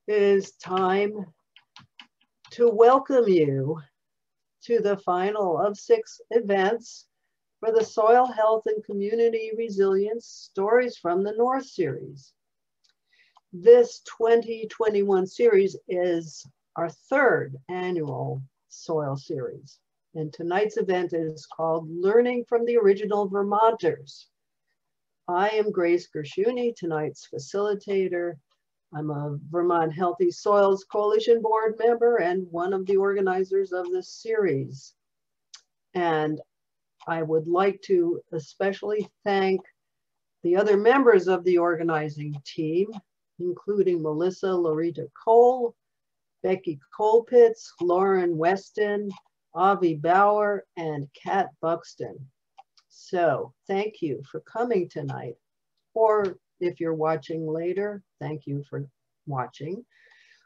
It is time to welcome you to the final of 6 events for the Soil Health and Community Resilience Stories from the North series. This 2021 series is our 3rd annual soil series. And tonight's event is called Learning from the Original Vermonters. I am Grace Gershuni, tonight's facilitator. I'm a Vermont Healthy Soils Coalition board member and one of the organizers of this series. And I would like to especially thank the other members of the organizing team, including Melissa Lorita Cole, Becky Colpitts, Lauren Weston, Avi Bauer, and Kat Buxton. So thank you for coming tonight, or if you're watching later, thank you for watching.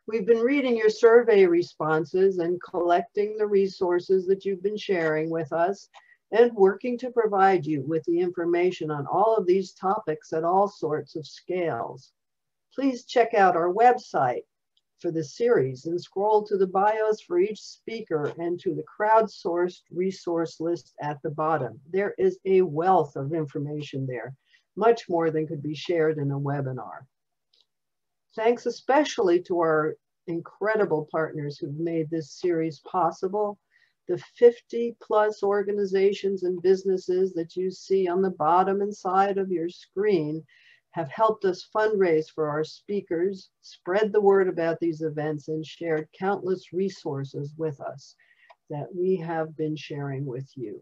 We've been reading your survey responses and collecting the resources that you've been sharing with us and working to provide you with the information on all of these topics at all sorts of scales. Please check out our website for the series and scroll to the bios for each speaker and to the crowdsourced resource list at the bottom. There is a wealth of information there, much more than could be shared in a webinar. Thanks especially to our incredible partners who've made this series possible. The 50+ organizations and businesses that you see on the bottom and side of your screen have helped us fundraise for our speakers, spread the word about these events, and shared countless resources with us that we have been sharing with you.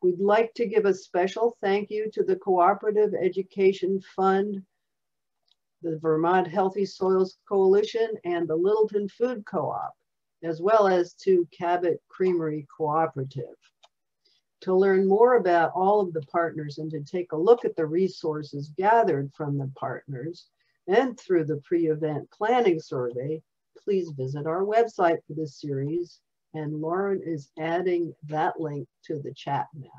We'd like to give a special thank you to the Cooperative Education Fund, the Vermont Healthy Soils Coalition, and the Littleton Food Co-op, as well as to Cabot Creamery Cooperative. To learn more about all of the partners and to take a look at the resources gathered from the partners and through the pre-event planning survey, please visit our website for this series, and Lauren is adding that link to the chat now.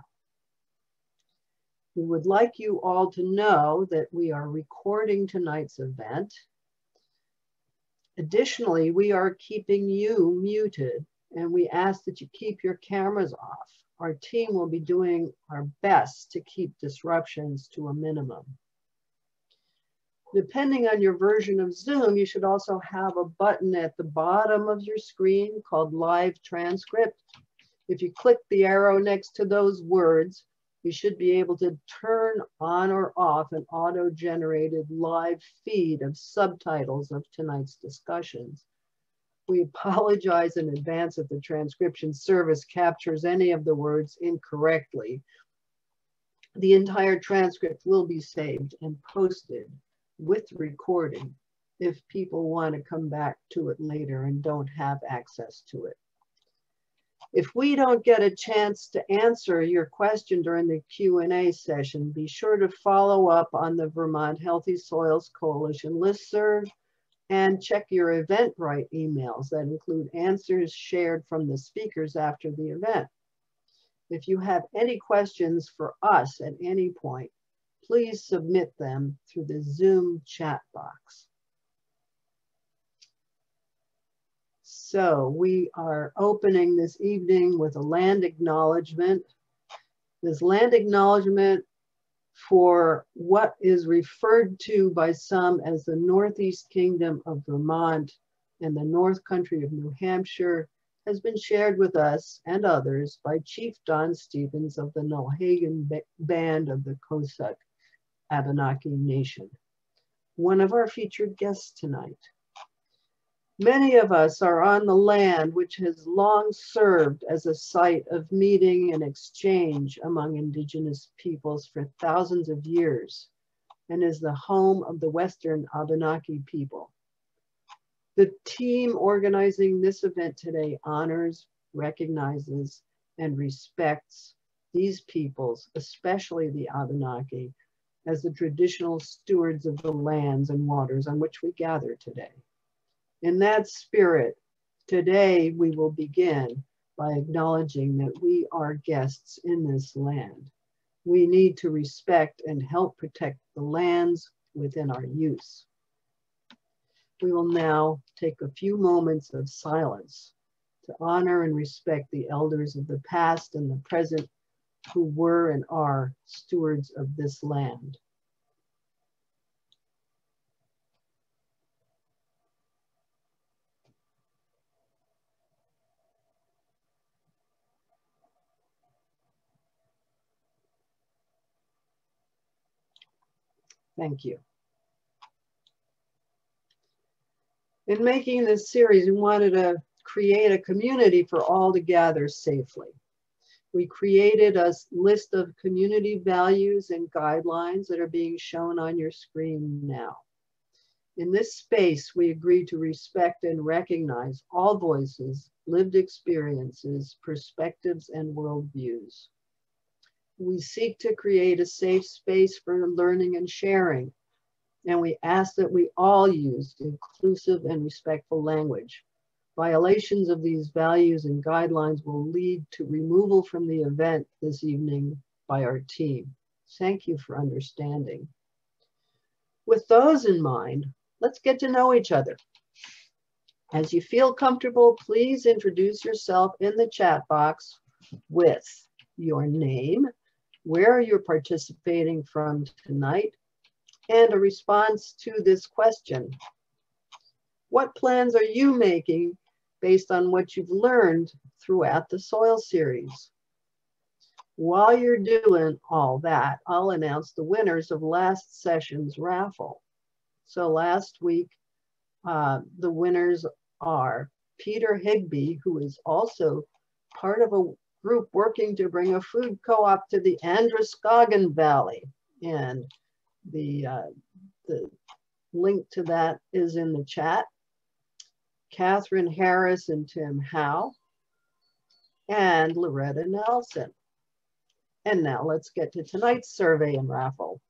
We would like you all to know that we are recording tonight's event. Additionally, we are keeping you muted, and we ask that you keep your cameras off. Our team will be doing our best to keep disruptions to a minimum. Depending on your version of Zoom, you should also have a button at the bottom of your screen called Live Transcript. If you click the arrow next to those words, you should be able to turn on or off an auto-generated live feed of subtitles of tonight's discussions. We apologize in advance if the transcription service captures any of the words incorrectly. The entire transcript will be saved and posted with recording if people want to come back to it later and don't have access to it. If we don't get a chance to answer your question during the Q&A session, be sure to follow up on the Vermont Healthy Soils Coalition listserv and check your Eventbrite emails that include answers shared from the speakers after the event. If you have any questions for us at any point, please submit them through the Zoom chat box. So we are opening this evening with a land acknowledgement. This land acknowledgement for what is referred to by some as the Northeast Kingdom of Vermont and the North Country of New Hampshire has been shared with us and others by Chief Don Stevens of the Nulhegan Band of the Coosuk Abenaki Nation, one of our featured guests tonight. Many of us are on the land which has long served as a site of meeting and exchange among Indigenous peoples for thousands of years and is the home of the Western Abenaki people. The team organizing this event today honors, recognizes, and respects these peoples, especially the Abenaki, as the traditional stewards of the lands and waters on which we gather today. In that spirit, today we will begin by acknowledging that we are guests in this land. We need to respect and help protect the lands within our use. We will now take a few moments of silence to honor and respect the elders of the past and the present who were and are stewards of this land. Thank you. In making this series, we wanted to create a community for all to gather safely. We created a list of community values and guidelines that are being shown on your screen now. In this space, we agree to respect and recognize all voices, lived experiences, perspectives, and worldviews. We seek to create a safe space for learning and sharing, and we ask that we all use inclusive and respectful language. Violations of these values and guidelines will lead to removal from the event this evening by our team. Thank you for understanding. With those in mind, let's get to know each other. As you feel comfortable, please introduce yourself in the chat box with your name, where you're participating from tonight, and a response to this question. What plans are you making based on what you've learned throughout the soil series? While you're doing all that, I'll announce the winners of last session's raffle. So last week, the winners are Peter Higbee, who is also part of a group working to bring a food co-op to the Androscoggin Valley. And the link to that is in the chat. Catherine Harris and Tim Howe, and Loretta Nelson. And now let's get to tonight's survey and raffle.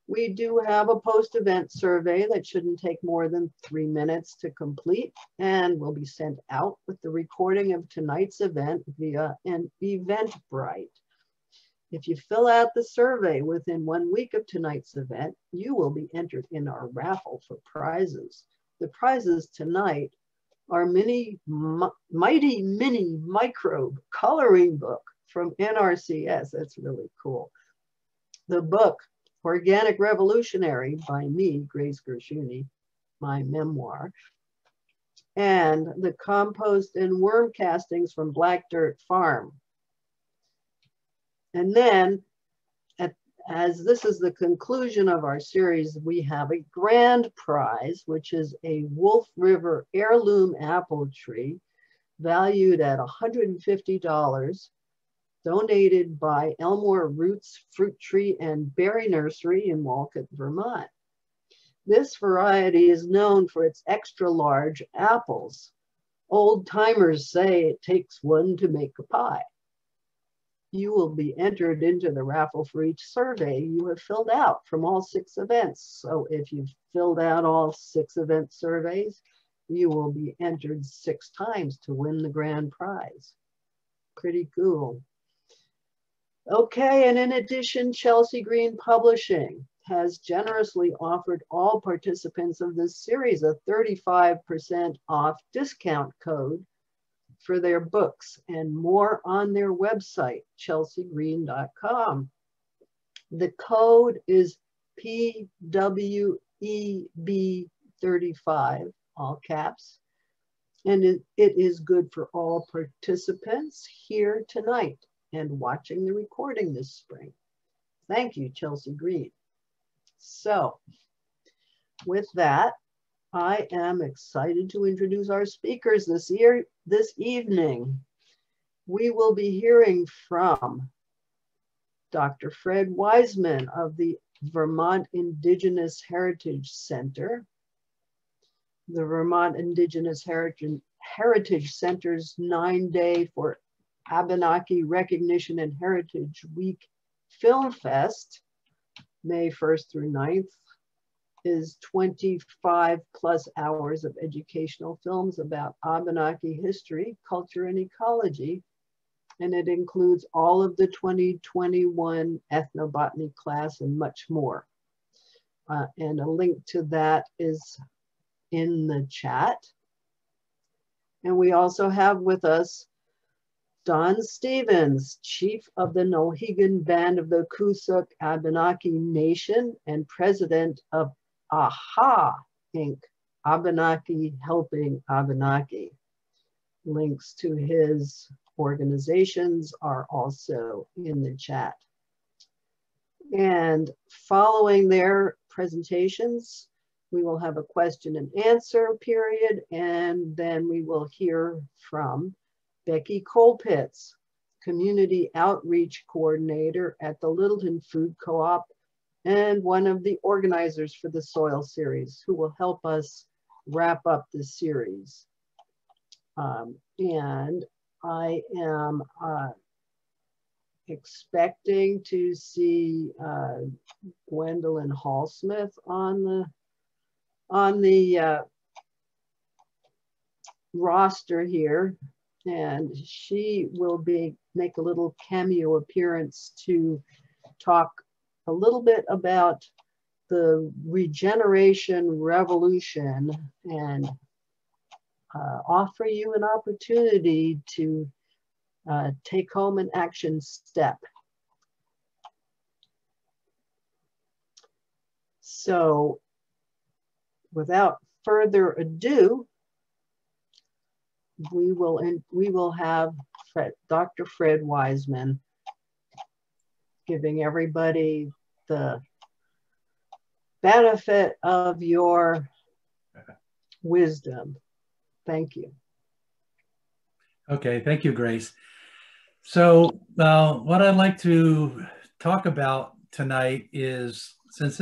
We do have a post-event survey that shouldn't take more than 3 minutes to complete and will be sent out with the recording of tonight's event via an Eventbrite. If you fill out the survey within 1 week of tonight's event, you will be entered in our raffle for prizes. The prizes tonight are Mighty Mini Microbe Coloring Book from NRCS. That's really cool. The book, Organic Revolutionary by me, Grace Gershuni, my memoir, and the compost and worm castings from Black Dirt Farm. And then, as this is the conclusion of our series, we have a grand prize, which is a Wolf River heirloom apple tree valued at $150, donated by Elmore Roots Fruit Tree and Berry Nursery in Wolcott, Vermont. This variety is known for its extra large apples. Old timers say it takes one to make a pie. You will be entered into the raffle for each survey you have filled out from all 6 events. So if you've filled out all 6 event surveys, you will be entered 6 times to win the grand prize. Pretty cool. Okay, and in addition, Chelsea Green Publishing has generously offered all participants of this series a 35% off discount code for their books, and more on their website, chelseagreen.com. The code is PWEB35, all caps, and it is good for all participants here tonight and watching the recording this spring. Thank you, Chelsea Green. So, with that, I am excited to introduce our speakers this evening. We will be hearing from Dr. Fred Wiseman of the Vermont Indigenous Heritage Center. The Vermont Indigenous Heritage Center's 9-day for Abenaki Recognition and Heritage Week Film Fest, May 1st through 9th, is 25+ hours of educational films about Abenaki history, culture, and ecology. And it includes all of the 2021 ethnobotany class and much more. And a link to that is in the chat. And we also have with us Don Stevens, Chief of the Nulhegan Band of the Coosuk Abenaki Nation and President of AHA Inc., Abenaki Helping Abenaki. Links to his organizations are also in the chat. And following their presentations, we will have a question and answer period, and then we will hear from Becky Colpitts, Community Outreach Coordinator at the Littleton Food Co-op and one of the organizers for the Soil Series, who will help us wrap up the series. And I am expecting to see Gwendolyn Hallsmith on the roster here, and she will make a little cameo appearance to talk a little bit about the regeneration revolution and offer you an opportunity to take home an action step. So without further ado, we will have Dr. Fred Wiseman giving everybody the benefit of your wisdom. Thank you. Okay, thank you, Grace. So what I'd like to talk about tonight is, since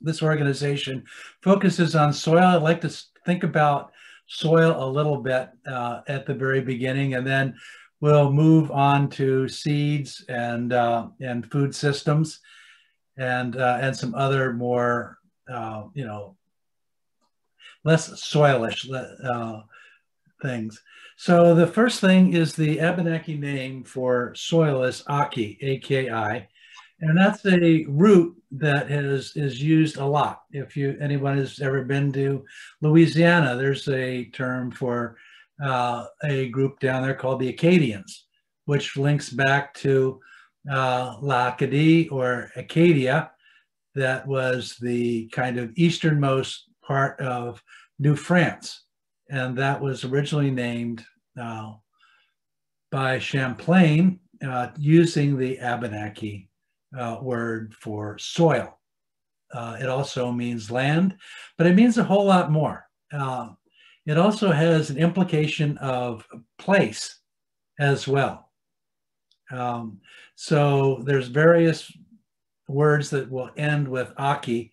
this organization focuses on soil, I'd like to think about soil a little bit at the very beginning, and then we'll move on to seeds and food systems and some other more less soilish things. So the first thing is the Abenaki name for soil is Aki, A-K-I, and that's a root that is used a lot. If anyone has ever been to Louisiana, there's a term for a group down there called the Acadians, which links back to L'Acadie or Acadia. That was the kind of easternmost part of New France. And that was originally named by Champlain using the Abenaki word for soil. It also means land, but it means a whole lot more. It also has an implication of place as well. So there's various words that will end with Aki,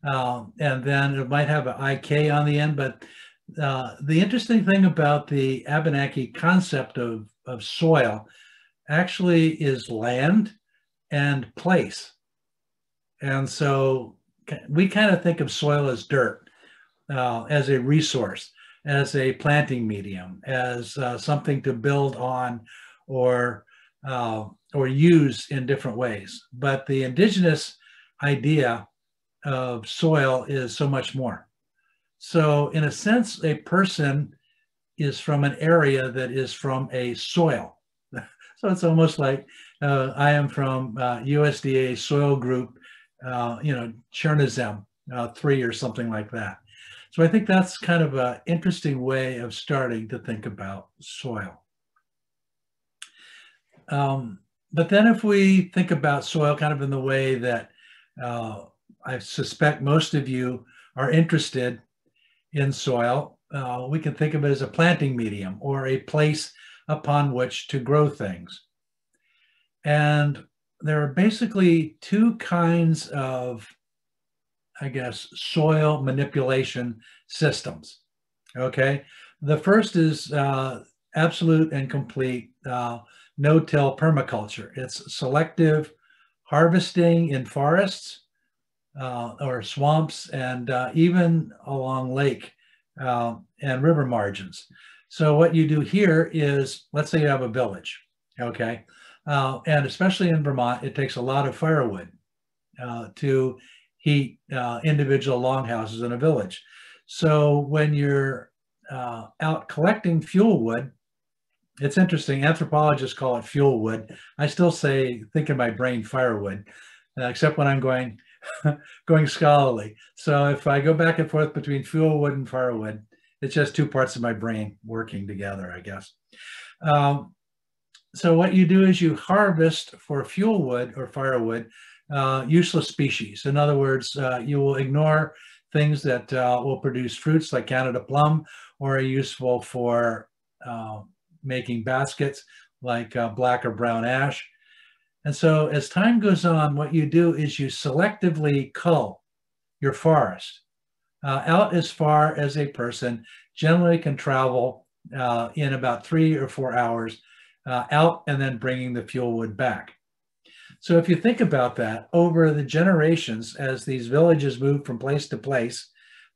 and then it might have an IK on the end, but the interesting thing about the Abenaki concept of soil actually is land and place. And so we kind of think of soil as dirt, as a resource, as a planting medium, as something to build on or use in different ways. But the indigenous idea of soil is so much more. So in a sense, a person is from an area that is from a soil. So it's almost like I am from USDA soil group, Chernozem 3 or something like that. So I think that's kind of an interesting way of starting to think about soil. But then if we think about soil kind of in the way that I suspect most of you are interested in soil, we can think of it as a planting medium or a place upon which to grow things. And there are basically two kinds of, I guess, soil manipulation systems. Okay, the first is absolute and complete no-till permaculture. It's selective harvesting in forests or swamps and even along lake and river margins. So what you do here is, let's say you have a village, okay? And especially in Vermont, it takes a lot of firewood to heat individual longhouses in a village. So when you're out collecting fuel wood, it's interesting. Anthropologists call it fuel wood. I still think in my brain firewood, except when I'm going scholarly. So if I go back and forth between fuel wood and firewood, it's just two parts of my brain working together, I guess. So what you do is you harvest for fuel wood or firewood useless species. In other words, you will ignore things that will produce fruits like Canada plum, or are useful for making baskets like black or brown ash. And so as time goes on, what you do is you selectively cull your forest out as far as a person generally can travel in about 3 or 4 hours out, and then bringing the fuel wood back. So if you think about that, over the generations, as these villages move from place to place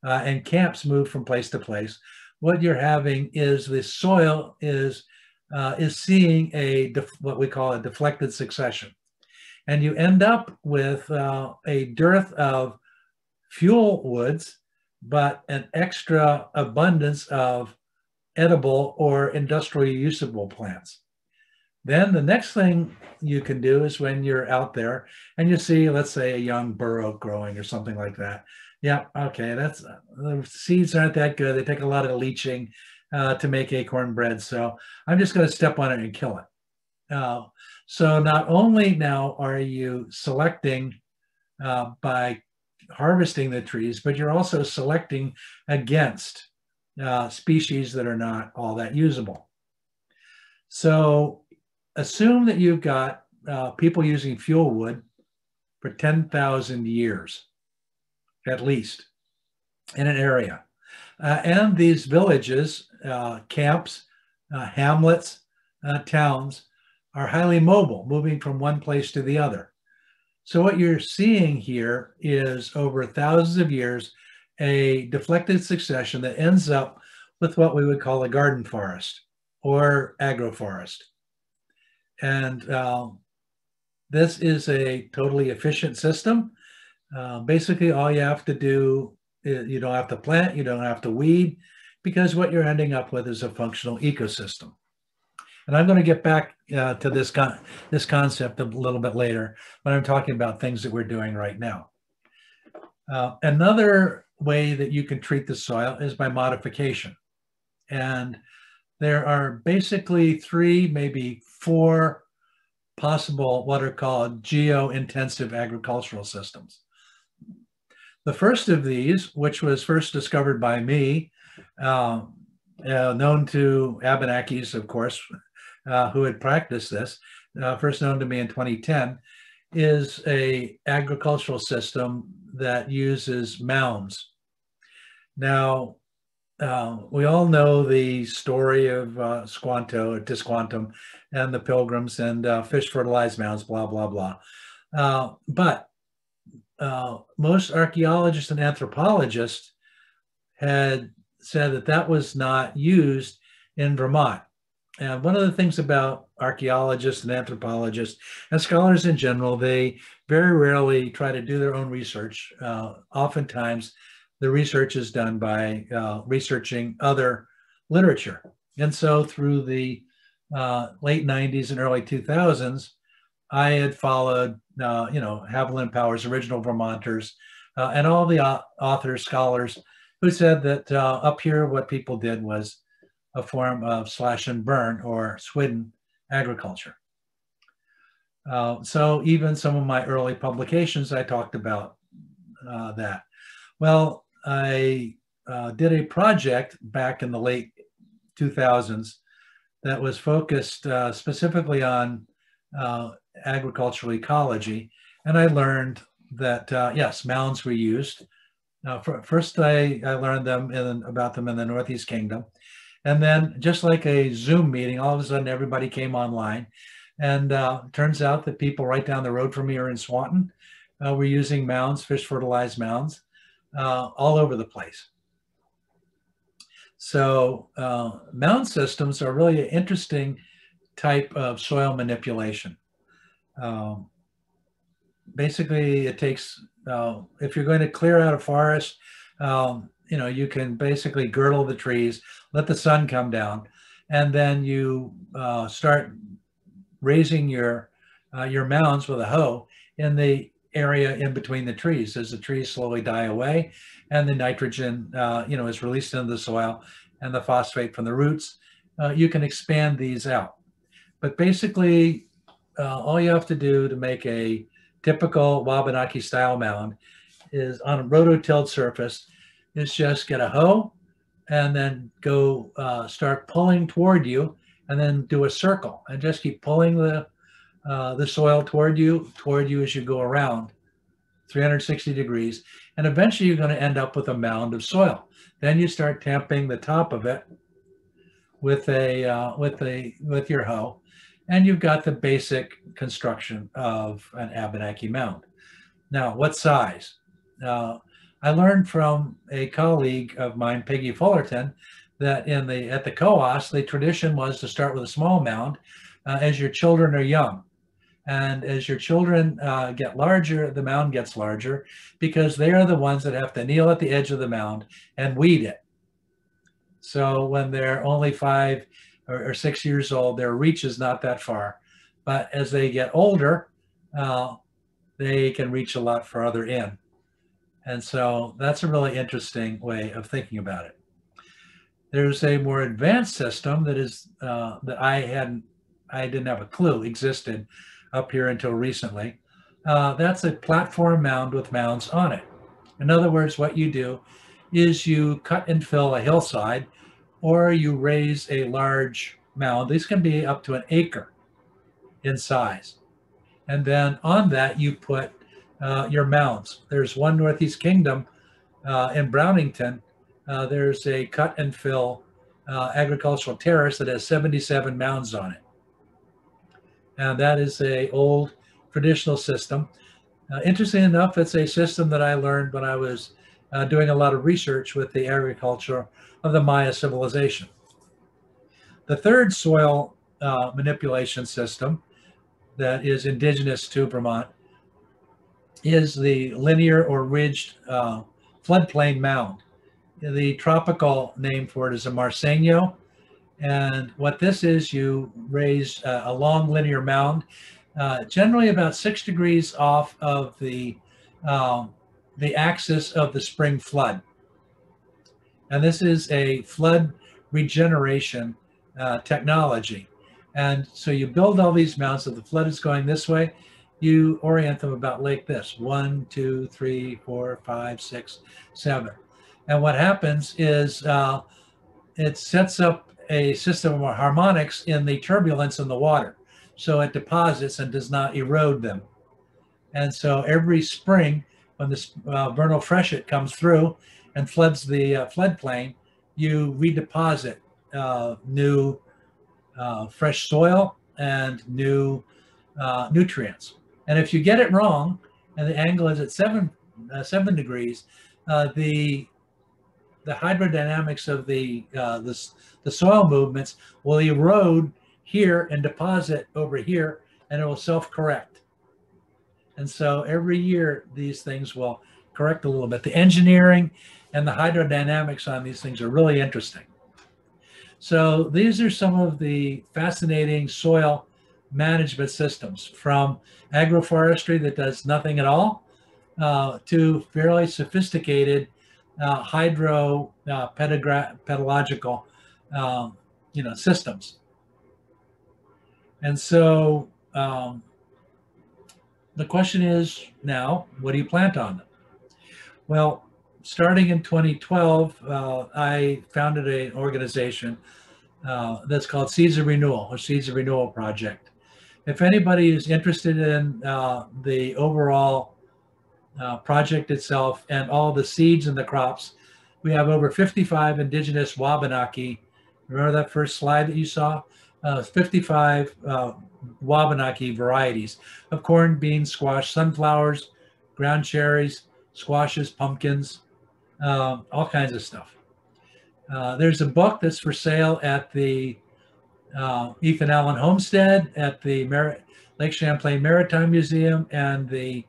and camps move from place to place, what you're having is the soil is seeing what we call a deflected succession. And you end up with a dearth of fuel woods, but an extra abundance of edible or industrially usable plants. Then the next thing you can do is when you're out there and you see, let's say, a young bur oak growing or something like that. Yeah, okay, the seeds aren't that good. They take a lot of leaching to make acorn bread. So I'm just going to step on it and kill it. So not only now are you selecting by harvesting the trees, but you're also selecting against species that are not all that usable. So assume that you've got people using fuel wood for 10,000 years, at least, in an area. And these villages, camps, hamlets, towns are highly mobile, moving from one place to the other. So what you're seeing here is, over thousands of years, a deflected succession that ends up with what we would call a garden forest or agroforest. And this is a totally efficient system. Basically, all you have to do is, you don't have to plant, you don't have to weed, because what you're ending up with is a functional ecosystem. And I'm going to get back to this concept a little bit later when I'm talking about things that we're doing right now. Another way that you can treat the soil is by modification. And there are basically 3, maybe 4 possible what are called geo-intensive agricultural systems. The first of these, which was first discovered by me, known to Abenakis, of course, who had practiced this, first known to me in 2010, is a agricultural system that uses mounds. Now, we all know the story of Squanto, Tisquantum, and the Pilgrims, and fish fertilized mounds, blah, blah, blah. But most archaeologists and anthropologists had said that that was not used in Vermont. And one of the things about archaeologists and anthropologists and scholars in general, they very rarely try to do their own research. Oftentimes, the research is done by researching other literature. And so through the late 90s and early 2000s, I had followed, Haviland Power's Original Vermonters and all the authors, scholars who said that up here, what people did was a form of slash and burn or swidden agriculture. So even some of my early publications, I talked about that. Well, I did a project back in the late 2000s that was focused specifically on agricultural ecology. And I learned that, yes, mounds were used. First, I learned about them in the Northeast Kingdom. And then just like a Zoom meeting, all of a sudden everybody came online. And turns out that people right down the road from me are in Swanton. We're using mounds, fish fertilized mounds, all over the place. So mound systems are really an interesting type of soil manipulation. Basically, it takes, if you're going to clear out a forest, you can basically girdle the trees, let the sun come down, and then you start raising your mounds with a hoe in the area in between the trees as the trees slowly die away and the nitrogen is released into the soil and the phosphate from the roots. You can expand these out. But basically, all you have to do to make a typical Wabanaki style mound is on a rototilled surface is just get a hoe and then go start pulling toward you and then do a circle and just keep pulling the soil toward you as you go around 360 degrees. And eventually you're going to end up with a mound of soil. Then you start tamping the top of it with your hoe, and you've got the basic construction of an Abenaki mound. Now, what size? I learned from a colleague of mine, Peggy Fullerton, that at the COAS, the tradition was to start with a small mound as your children are young. And as your children get larger, the mound gets larger because they are the ones that have to kneel at the edge of the mound and weed it. So when they're only 5 or 6 years old, their reach is not that far. But as they get older, they can reach a lot farther in. And so that's a really interesting way of thinking about it. There's a more advanced system that is that I didn't have a clue existed up here until recently. That's a platform mound with mounds on it. In other words, what you do is you cut and fill a hillside, or you raise a large mound. These can be up to an acre in size. And then on that, you put your mounds. There's one Northeast Kingdom in Brownington. There's a cut and fill agricultural terrace that has 77 mounds on it. And that is a old traditional system. Interesting enough, it's a system that I learned when I was doing a lot of research with the agriculture of the Maya civilization. The third soil manipulation system that is indigenous to Vermont is the linear or ridged floodplain mound. The tropical name for it is a marseño. And what this is, you raise a long linear mound, generally about 6 degrees off of the axis of the spring flood. And this is a flood regeneration technology. And so you build all these mounds. If the flood is going this way, you orient them about like this: 1, 2, 3, 4, 5, 6, 7. And what happens is it sets up a system of harmonics in the turbulence in the water. So it deposits and does not erode them. And so every spring, when this vernal freshet comes through and floods the floodplain, you redeposit new fresh soil and new nutrients. And if you get it wrong, and the angle is at 7 degrees, the hydrodynamics of the soil movements will erode here and deposit over here, and it will self-correct. And so every year these things will correct a little bit. The engineering and the hydrodynamics on these things are really interesting. So these are some of the fascinating soil management systems, from agroforestry that does nothing at all to fairly sophisticated pedagogical systems. And so the question is now, what do you plant on them? Well, starting in 2012, I founded an organization that's called Seeds of Renewal, or Seeds of Renewal Project. If anybody is interested in the overall project itself and all the seeds and the crops, we have over 55 indigenous Wabanaki. Remember that first slide that you saw? 55 Wabanaki varieties of corn, beans, squash, sunflowers, ground cherries, squashes, pumpkins, all kinds of stuff. There's a book that's for sale at the Ethan Allen Homestead, at the Lake Champlain Maritime Museum, and the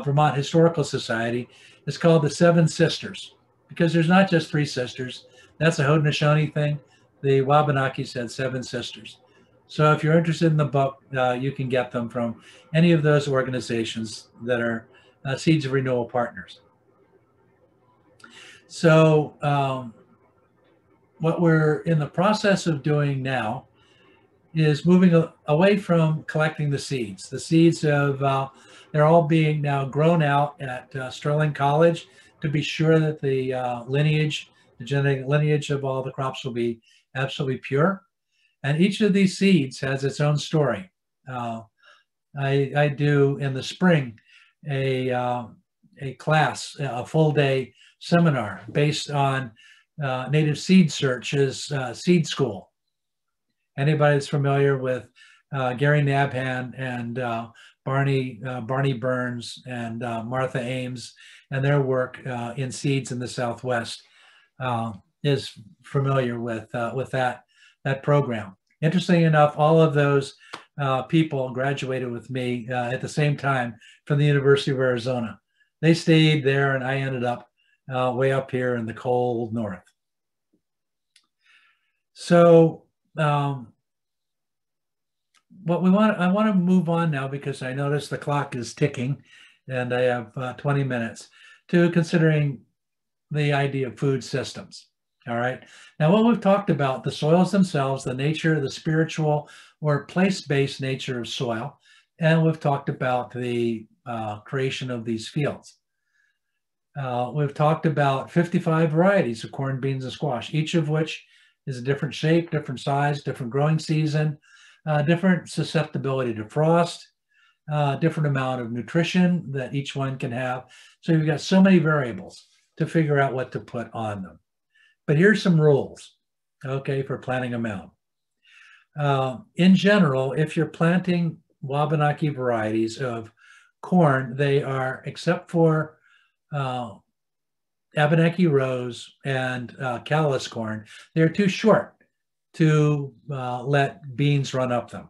Vermont Historical Society. It's called The Seven Sisters. because there's not just 3 sisters. That's a Haudenosaunee thing. The Wabanakis had 7 sisters. So if you're interested in the book, you can get them from any of those organizations that are Seeds of Renewal partners. So what we're in the process of doing now is moving away from collecting the seeds. The seeds of, they're all being now grown out at Sterling College to be sure that the lineage, the genetic lineage of all the crops will be absolutely pure. And each of these seeds has its own story. I do in the spring a class, a full day seminar based on Native Seed Search's Seed School. Anybody that's familiar with Gary Nabhan and Barney Burns and Martha Ames and their work in seeds in the Southwest is familiar with that program. Interesting enough, all of those people graduated with me at the same time from the University of Arizona. They stayed there, and I ended up way up here in the cold north. So what I want to move on now, because I notice the clock is ticking and I have 20 minutes, to considering the idea of food systems. All right. Now, what we've talked about, the soils themselves, the nature, the spiritual or place-based nature of soil, and we've talked about the creation of these fields. We've talked about 55 varieties of corn, beans, and squash, each of which is a different shape, different size, different growing season, different susceptibility to frost, different amount of nutrition that each one can have. So you've got so many variables to figure out what to put on them. But here's some rules, okay, for planting a mound. In general, if you're planting Wabanaki varieties of corn, they are, except for Abenaki rose and callus corn, they're too short to let beans run up them.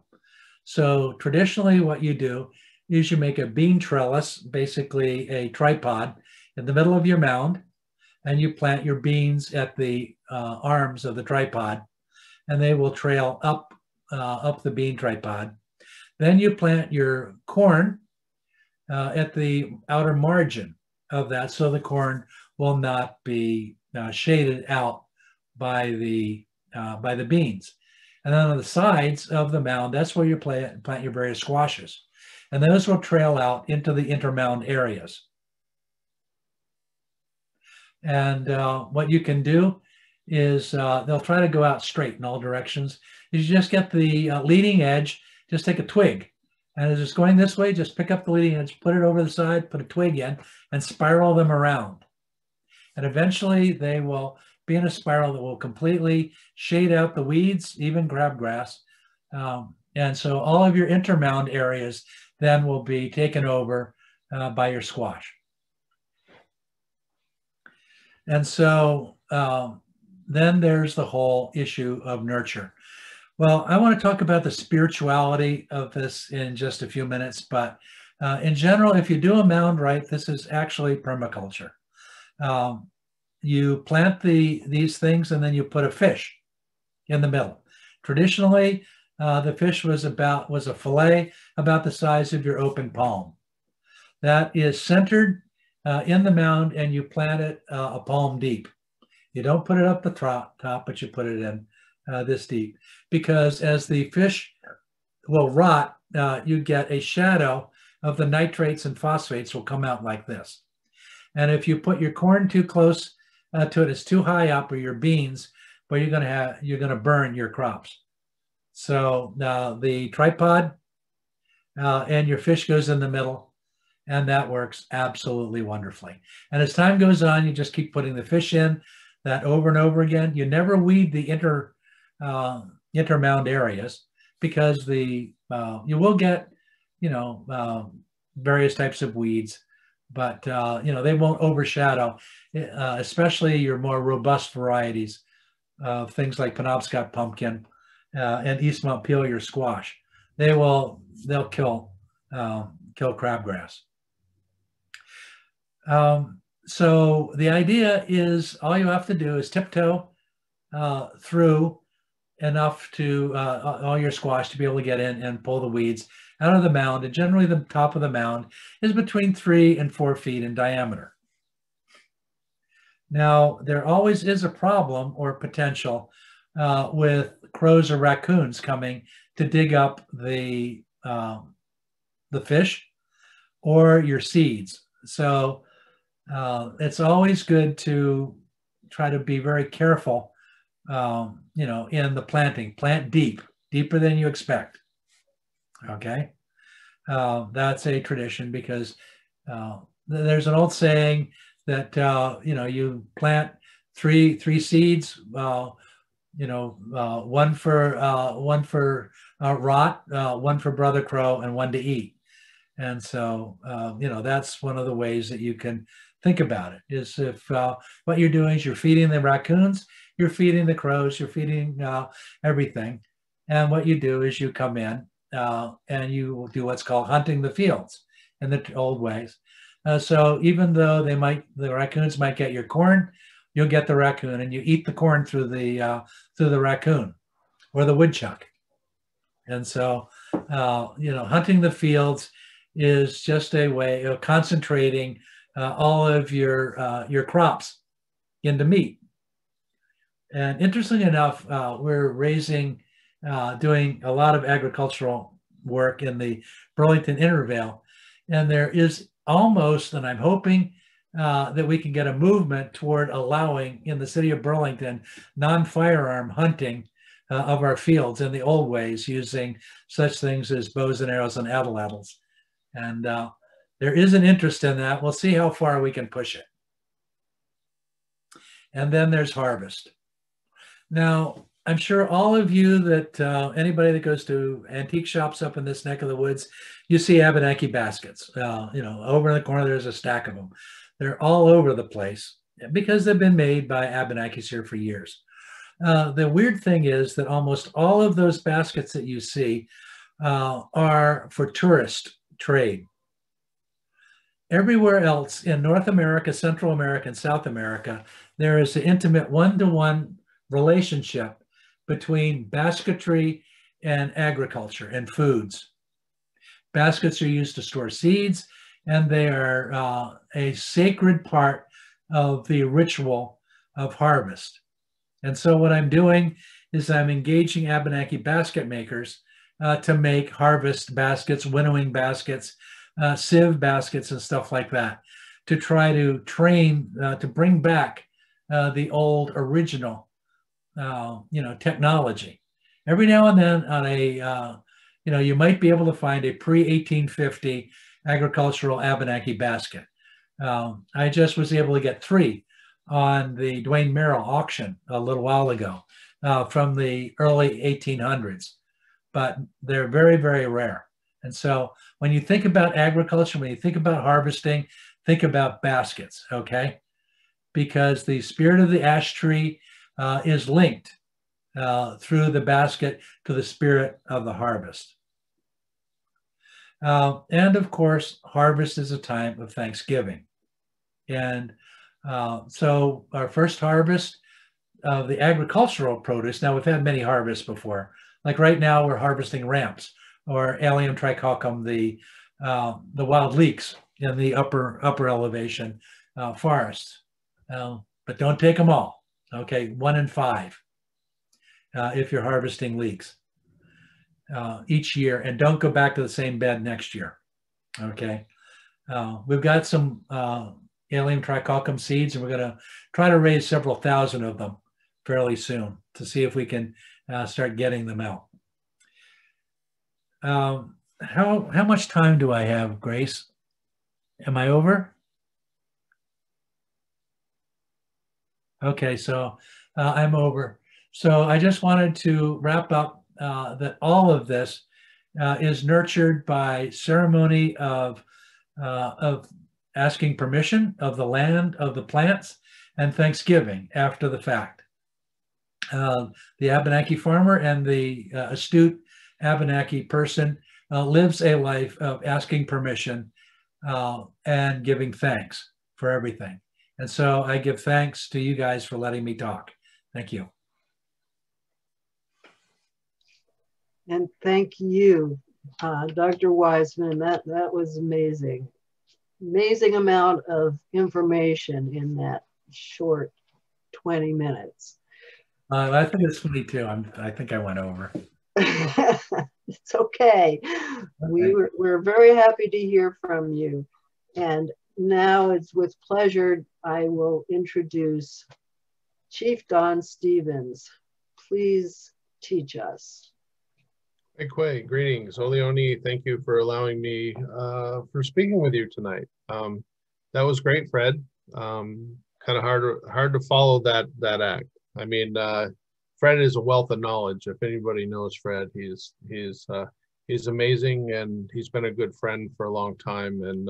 So traditionally what you do is you make a bean trellis, basically a tripod, in the middle of your mound, and you plant your beans at the arms of the tripod, and they will trail up the bean tripod. Then you plant your corn at the outer margin of that, so the corn will not be shaded out by the beans. And then on the sides of the mound, that's where you plant your various squashes. And those will trail out into the intermound areas. And what you can do is they'll try to go out straight in all directions. You just get the leading edge, just take a twig. And as it's going this way, just pick up the leading edge, put it over the side, put a twig in, and spiral them around. And eventually they will be in a spiral that will completely shade out the weeds, even crabgrass. And so all of your intermound areas then will be taken over by your squash. And so then there's the whole issue of nurture. Well, I want to talk about the spirituality of this in just a few minutes, but in general, if you do a mound right, this is actually permaculture. You plant these things and then you put a fish in the middle. Traditionally, the fish was a fillet about the size of your open palm. That is centered in the mound, and you plant it a palm deep. You don't put it up the top, but you put it in this deep, because as the fish will rot, you get a shadow of the nitrates and phosphates will come out like this. And if you put your corn too close to it, it's too high up, or your beans, but you're going to burn your crops. So the tripod and your fish goes in the middle, and that works absolutely wonderfully. And as time goes on, you just keep putting the fish in that over and over again. You never weed the intermound areas, because you will get, various types of weeds, but they won't overshadow, especially your more robust varieties of things like Penobscot pumpkin and East Montpelier squash. They'll kill crabgrass. So the idea is all you have to do is tiptoe through enough to all your squash to be able to get in and pull the weeds out of the mound. And generally the top of the mound is between 3 and 4 feet in diameter. Now, there always is a problem or potential with crows or raccoons coming to dig up the fish or your seeds. So it's always good to try to be very careful, you know, in the planting. Plant deep, deeper than you expect. Okay, that's a tradition because there's an old saying that you know, you plant three seeds. You know, one for rot, one for brother crow, and one to eat. And so, you know, that's one of the ways that you can think about it, is if what you're doing is you're feeding the raccoons, you're feeding the crows, you're feeding everything. And what you do is you come in and you will do what's called hunting the fields in the old ways. So even though the raccoons might get your corn, you'll get the raccoon and you eat the corn through the raccoon or the woodchuck. And so, you know, hunting the fields is just a way of concentrating all of your crops into meat. And interestingly enough, we're doing a lot of agricultural work in the Burlington Intervale, and there is almost, and I'm hoping that we can get a movement toward allowing in the city of Burlington non-firearm hunting of our fields in the old ways, using such things as bows and arrows and atlatls. And there is an interest in that. We'll see how far we can push it. And then there's harvest. Now, I'm sure all of you that anybody that goes to antique shops up in this neck of the woods, you see Abenaki baskets. You know, over in the corner, there's a stack of them. They're all over the place because they've been made by Abenakis here for years. The weird thing is that almost all of those baskets that you see are for tourist trade. Everywhere else in North America, Central America, and South America, there is an intimate one-to-one relationship between basketry and agriculture and foods. Baskets are used to store seeds, and they are a sacred part of the ritual of harvest. And so what I'm doing is I'm engaging Abenaki basket makers to make harvest baskets, winnowing baskets, sieve baskets, and stuff like that, to try to train, to bring back the old original, you know, technology. Every now and then on a, you know, you might be able to find a pre-1850 agricultural Abenaki basket. I just was able to get 3 on the Dwayne Merrill auction a little while ago from the early 1800s, but they're very, very rare. And so when you think about agriculture, when you think about harvesting, think about baskets, okay? Because the spirit of the ash tree is linked through the basket to the spirit of the harvest. And of course, harvest is a time of Thanksgiving. And so our first harvest of the agricultural produce, now we've had many harvests before, like right now we're harvesting ramps or Allium trichocum, the wild leeks in the upper elevation forests. But don't take them all, okay? 1 in 5 if you're harvesting leeks each year, and don't go back to the same bed next year, okay? We've got some Allium trichocum seeds, and we're going to try to raise several thousand of them fairly soon to see if we can start getting them out. How much time do I have, Grace? Am I over? Okay, so I'm over. So I just wanted to wrap up that all of this is nurtured by ceremony of asking permission of the land, of the plants, and Thanksgiving after the fact. The Abenaki farmer and the astute Abenaki person lives a life of asking permission and giving thanks for everything. And so I give thanks to you guys for letting me talk. Thank you. And thank you, Dr. Wiseman. That was amazing. Amazing amount of information in that short 20 minutes. I think it's funny too. I think I went over. It's okay. We're very happy to hear from you. And now it's with pleasure I will introduce Chief Don Stevens. Please teach us. Hey, Quay, greetings. Oleoni, thank you for allowing me for speaking with you tonight. That was great, Fred. Kind of hard to follow that act. I mean, Fred is a wealth of knowledge. If anybody knows Fred, he's amazing, and he's been a good friend for a long time. And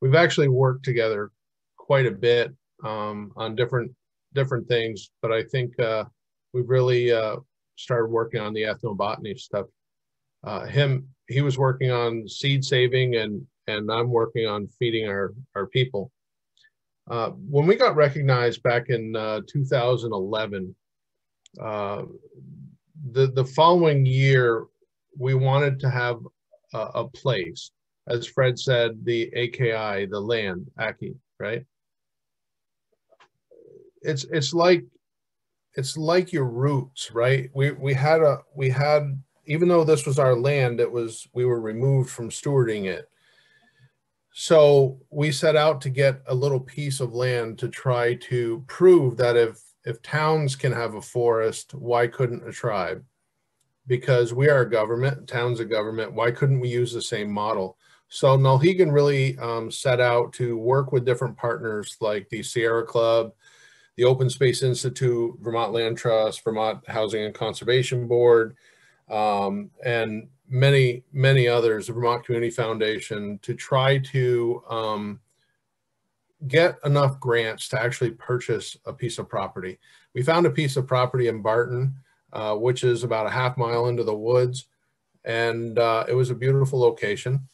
we've actually worked together quite a bit on different things. But I think we've really started working on the ethnobotany stuff. He was working on seed saving, and I'm working on feeding our people. When we got recognized back in 2011, the following year, we wanted to have a place, as Fred said, the AKI, the land, Aki, right? It's like your roots, right? We had even though this was our land, we were removed from stewarding it. So we set out to get a little piece of land to try to prove that if towns can have a forest, why couldn't a tribe? Because we are a government, town's a government, why couldn't we use the same model? So Nulhegan really set out to work with different partners like the Sierra Club, the Open Space Institute, Vermont Land Trust, Vermont Housing and Conservation Board, and many others, the Vermont Community Foundation, to try to get enough grants to actually purchase a piece of property. We found a piece of property in Barton, which is about a half mile into the woods, and it was a beautiful location.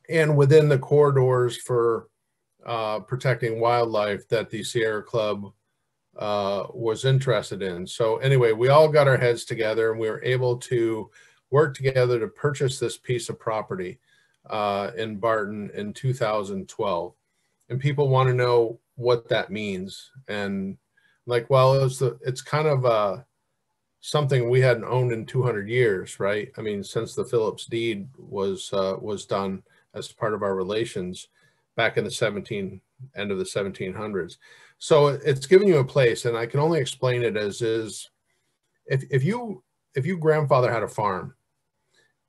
And within the corridors for protecting wildlife that the Sierra Club was interested in. So anyway, we all got our heads together and we were able to work together to purchase this piece of property in Barton in 2012. And people want to know what that means. And like, well, it's kind of something we hadn't owned in 200 years, right? I mean, since the Phillips deed was done as part of our relations back in the end of the 1700s. So it's giving you a place, and I can only explain it as is, if you grandfather had a farm,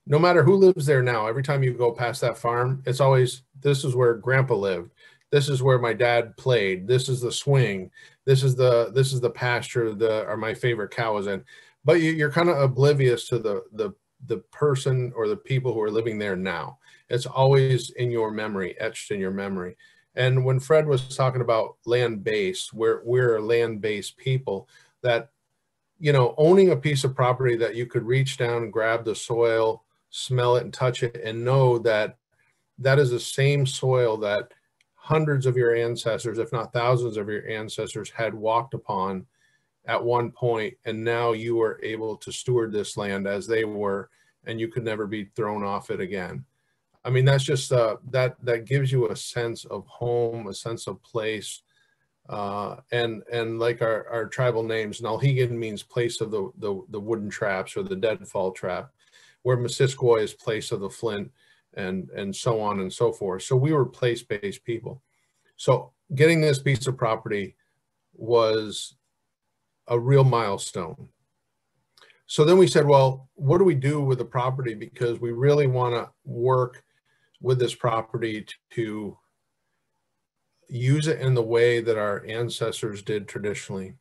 no matter who lives there now, every time you go past that farm, it's always, this is where grandpa lived. This is where my dad played. This is the swing. This is the pasture or my favorite cow is in. But you're kind of oblivious to the person or the people who are living there now. It's always in your memory, etched in your memory. And when Fred was talking about land-based, we're a land-based people, that, you know, owning a piece of property that you could reach down and grab the soil, smell it and touch it, and know that that is the same soil that hundreds of your ancestors, if not thousands of your ancestors, had walked upon at one point, and now you are able to steward this land as they were, and you could never be thrown off it again. I mean, that's just that gives you a sense of home, a sense of place, and like our tribal names, Nulhegan means place of the wooden traps or the deadfall trap, where Missisquoi is place of the flint, and so on and so forth. So we were place-based people. So getting this piece of property was a real milestone. So then we said, well, what do we do with the property? Because we really want to work with this property to use it in the way that our ancestors did traditionally.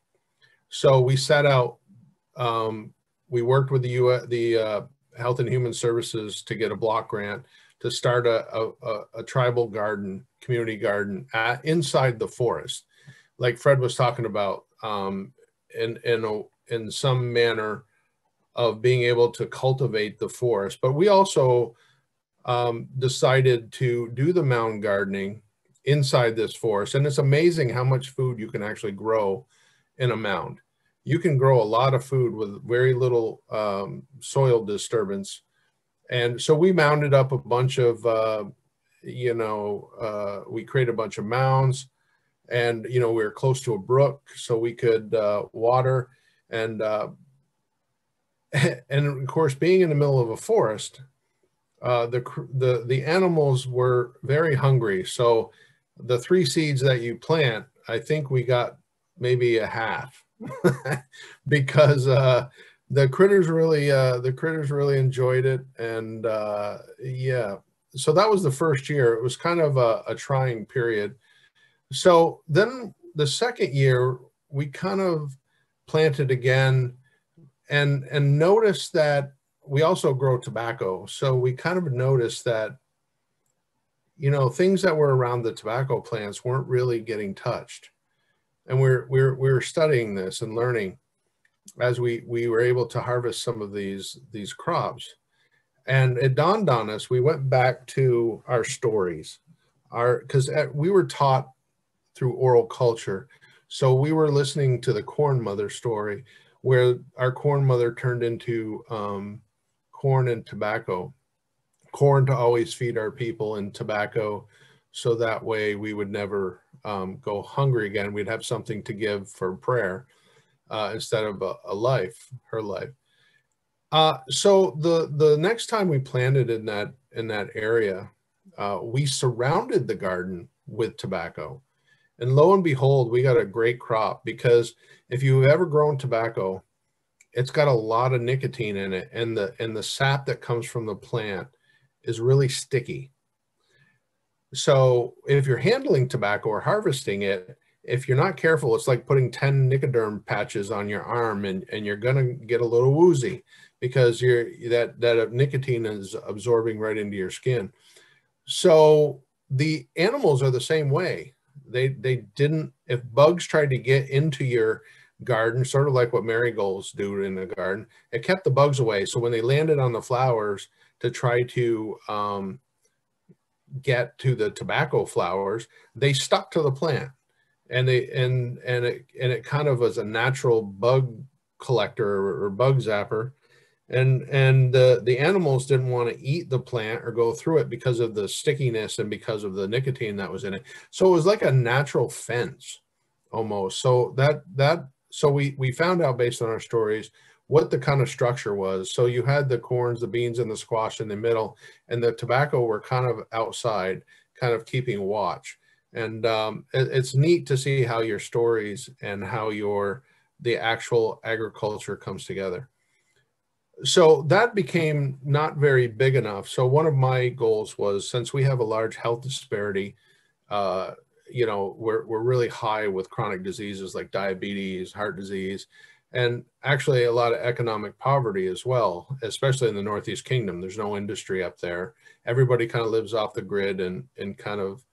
So we set out, we worked with the Health and Human Services to get a block grant to start a tribal garden, community garden inside the forest. Like Fred was talking about, in some manner of being able to cultivate the forest. But we also decided to do the mound gardening inside this forest. And it's amazing how much food you can actually grow in a mound. You can grow a lot of food with very little soil disturbance. And so we mounded up a bunch of, we created a bunch of mounds, and, we were close to a brook, so we could water. And, and of course, being in the middle of a forest, the animals were very hungry. So the 3 seeds that you plant, I think we got maybe a half because the critters really enjoyed it. And yeah, so that was the first year. It was kind of a trying period. So then the second year we kind of planted again, and noticed that we also grow tobacco. So we kind of noticed that, things that were around the tobacco plants weren't really getting touched. And we were studying this and learning as we were able to harvest some of these crops. And it dawned on us, we went back to our stories, because we were taught through oral culture. So we were listening to the Corn Mother story, where our Corn Mother turned into corn and tobacco. Corn to always feed our people, and tobacco so that way we would never go hungry again. We'd have something to give for prayer instead of her life. So the next time we planted in that area, we surrounded the garden with tobacco. And lo and behold, we got a great crop, because if you've ever grown tobacco, it's got a lot of nicotine in it, and the sap that comes from the plant is really sticky. So if you're handling tobacco or harvesting it, if you're not careful, it's like putting 10 Nicoderm patches on your arm, and you're gonna get a little woozy, because that nicotine is absorbing right into your skin. So the animals are the same way. They didn't, if bugs tried to get into your garden, sort of like what marigolds do in the garden, it kept the bugs away. So when they landed on the flowers to try to get to the tobacco flowers, they stuck to the plant, and it kind of was a natural bug collector or bug zapper. And the animals didn't want to eat the plant or go through it because of the stickiness and because of the nicotine that was in it. So it was like a natural fence almost. So so we found out based on our stories what the kind of structure was. So you had the corns, the beans, and the squash in the middle, and the tobacco were kind of outside, kind of keeping watch. And it's neat to see how your stories and how the actual agriculture comes together. So that became not very big enough. So one of my goals was, since we have a large health disparity, we're really high with chronic diseases like diabetes, heart disease, and actually a lot of economic poverty as well, especially in the Northeast Kingdom. There's no industry up there. Everybody kind of lives off the grid and kind of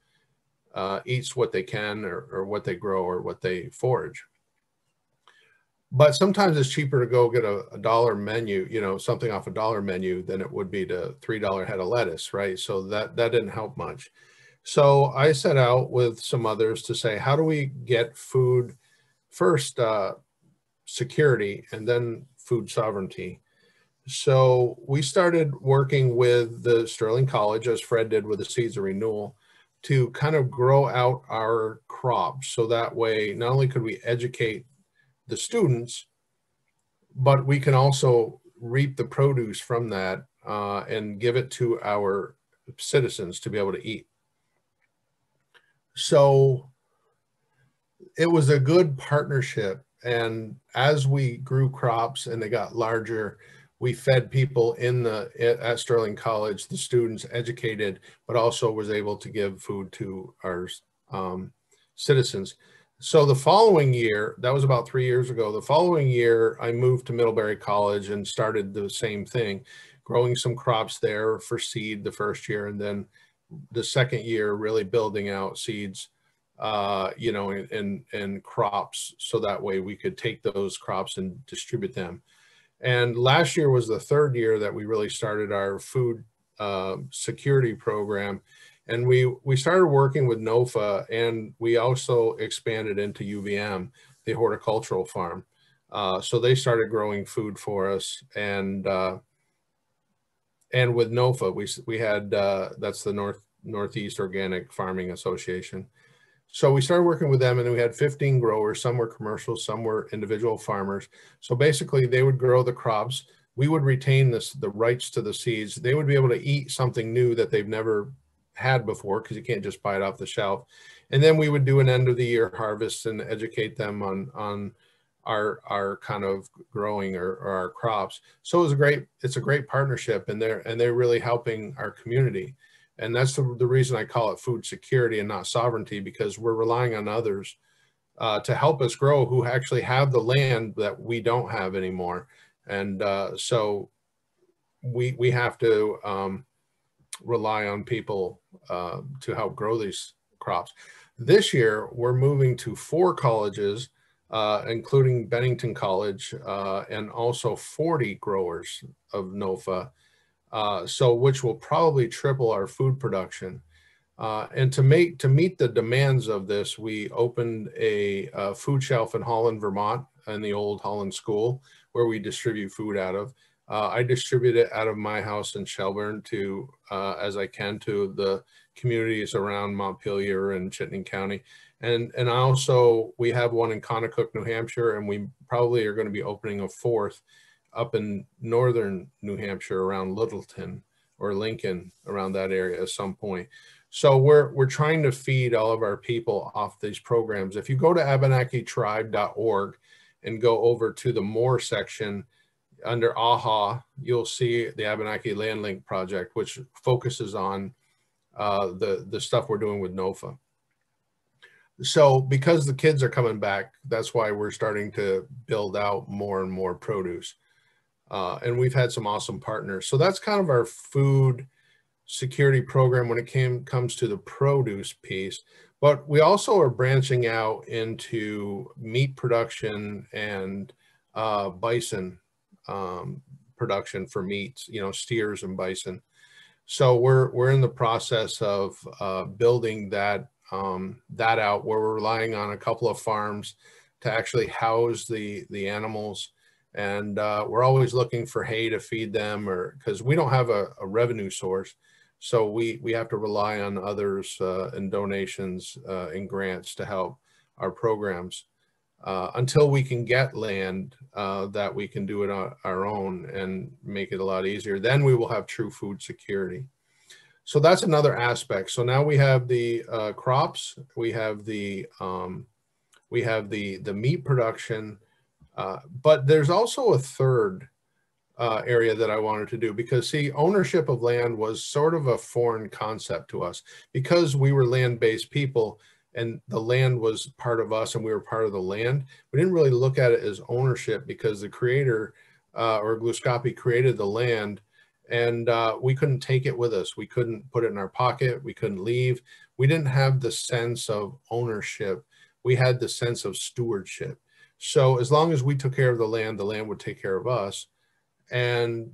eats what they can or what they grow or what they forage. But sometimes it's cheaper to go get a dollar menu, something off a dollar menu, than it would be to $3 head of lettuce, right? So that didn't help much. So I set out with some others to say, how do we get food first, security, and then food sovereignty? So we started working with the Sterling College, as Fred did with the Seeds of Renewal, to kind of grow out our crops. So that way, not only could we educate the students, but we can also reap the produce from that and give it to our citizens to be able to eat. So it was a good partnership. And as we grew crops and they got larger, we fed people at Sterling College, the students educated, but also was able to give food to our citizens. So the following year, that was about 3 years ago, the following year, I moved to Middlebury College and started the same thing, growing some crops there for seed the first year, and then the second year really building out seeds, and crops, so that way we could take those crops and distribute them. And last year was the third year that we really started our food security program. And we started working with NOFA, and we also expanded into UVM, the horticultural farm. So they started growing food for us, and with NOFA, we had that's the Northeast Organic Farming Association. So we started working with them, and we had 15 growers. Some were commercial, some were individual farmers. So basically, they would grow the crops. We would retain the rights to the seeds. They would be able to eat something new that they've never had before, because you can't just buy it off the shelf. And then we would do an end of the year harvest and educate them on our kind of growing or our crops. So it's a great partnership, and they're really helping our community. And that's the reason I call it food security and not sovereignty, because we're relying on others to help us grow, who actually have the land that we don't have anymore. And so we have to rely on people to help grow these crops. This year, we're moving to 4 colleges, including Bennington College, and also 40 growers of NOFA, so which will probably triple our food production. And to meet the demands of this, we opened a food shelf in Holland, Vermont, in the old Holland School, where we distribute food out of. I distribute it out of my house in Shelburne to, as I can, to the communities around Montpelier and Chittenden County. And also, we have one in Coosuk, New Hampshire, and we probably are going to be opening a 4th up in northern New Hampshire around Littleton or Lincoln, around that area at some point. So we're trying to feed all of our people off these programs. If you go to AbenakiTribe.org and go over to the More section, under AHA, you'll see the Abenaki Land Link project, which focuses on the stuff we're doing with NOFA. So because the kids are coming back, that's why we're starting to build out more and more produce. And we've had some awesome partners. So that's kind of our food security program when it comes to the produce piece. But we also are branching out into meat production and bison production for meats, steers and bison. So we're in the process of building that out, where we're relying on a couple of farms to actually house the animals. And we're always looking for hay to feed them, or because we don't have a revenue source. So we have to rely on others and donations and grants to help our programs until we can get land that we can do it on our own and make it a lot easier. Then we will have true food security. So that's another aspect. So now we have the crops, we have the meat production, but there's also a third area that I wanted to do, because see, ownership of land was sort of a foreign concept to us, because we were land-based people and the land was part of us and we were part of the land. We didn't really look at it as ownership, because the creator or Gluskapi created the land, and we couldn't take it with us. We couldn't put it in our pocket. We couldn't leave. We didn't have the sense of ownership. We had the sense of stewardship. So as long as we took care of the land would take care of us. And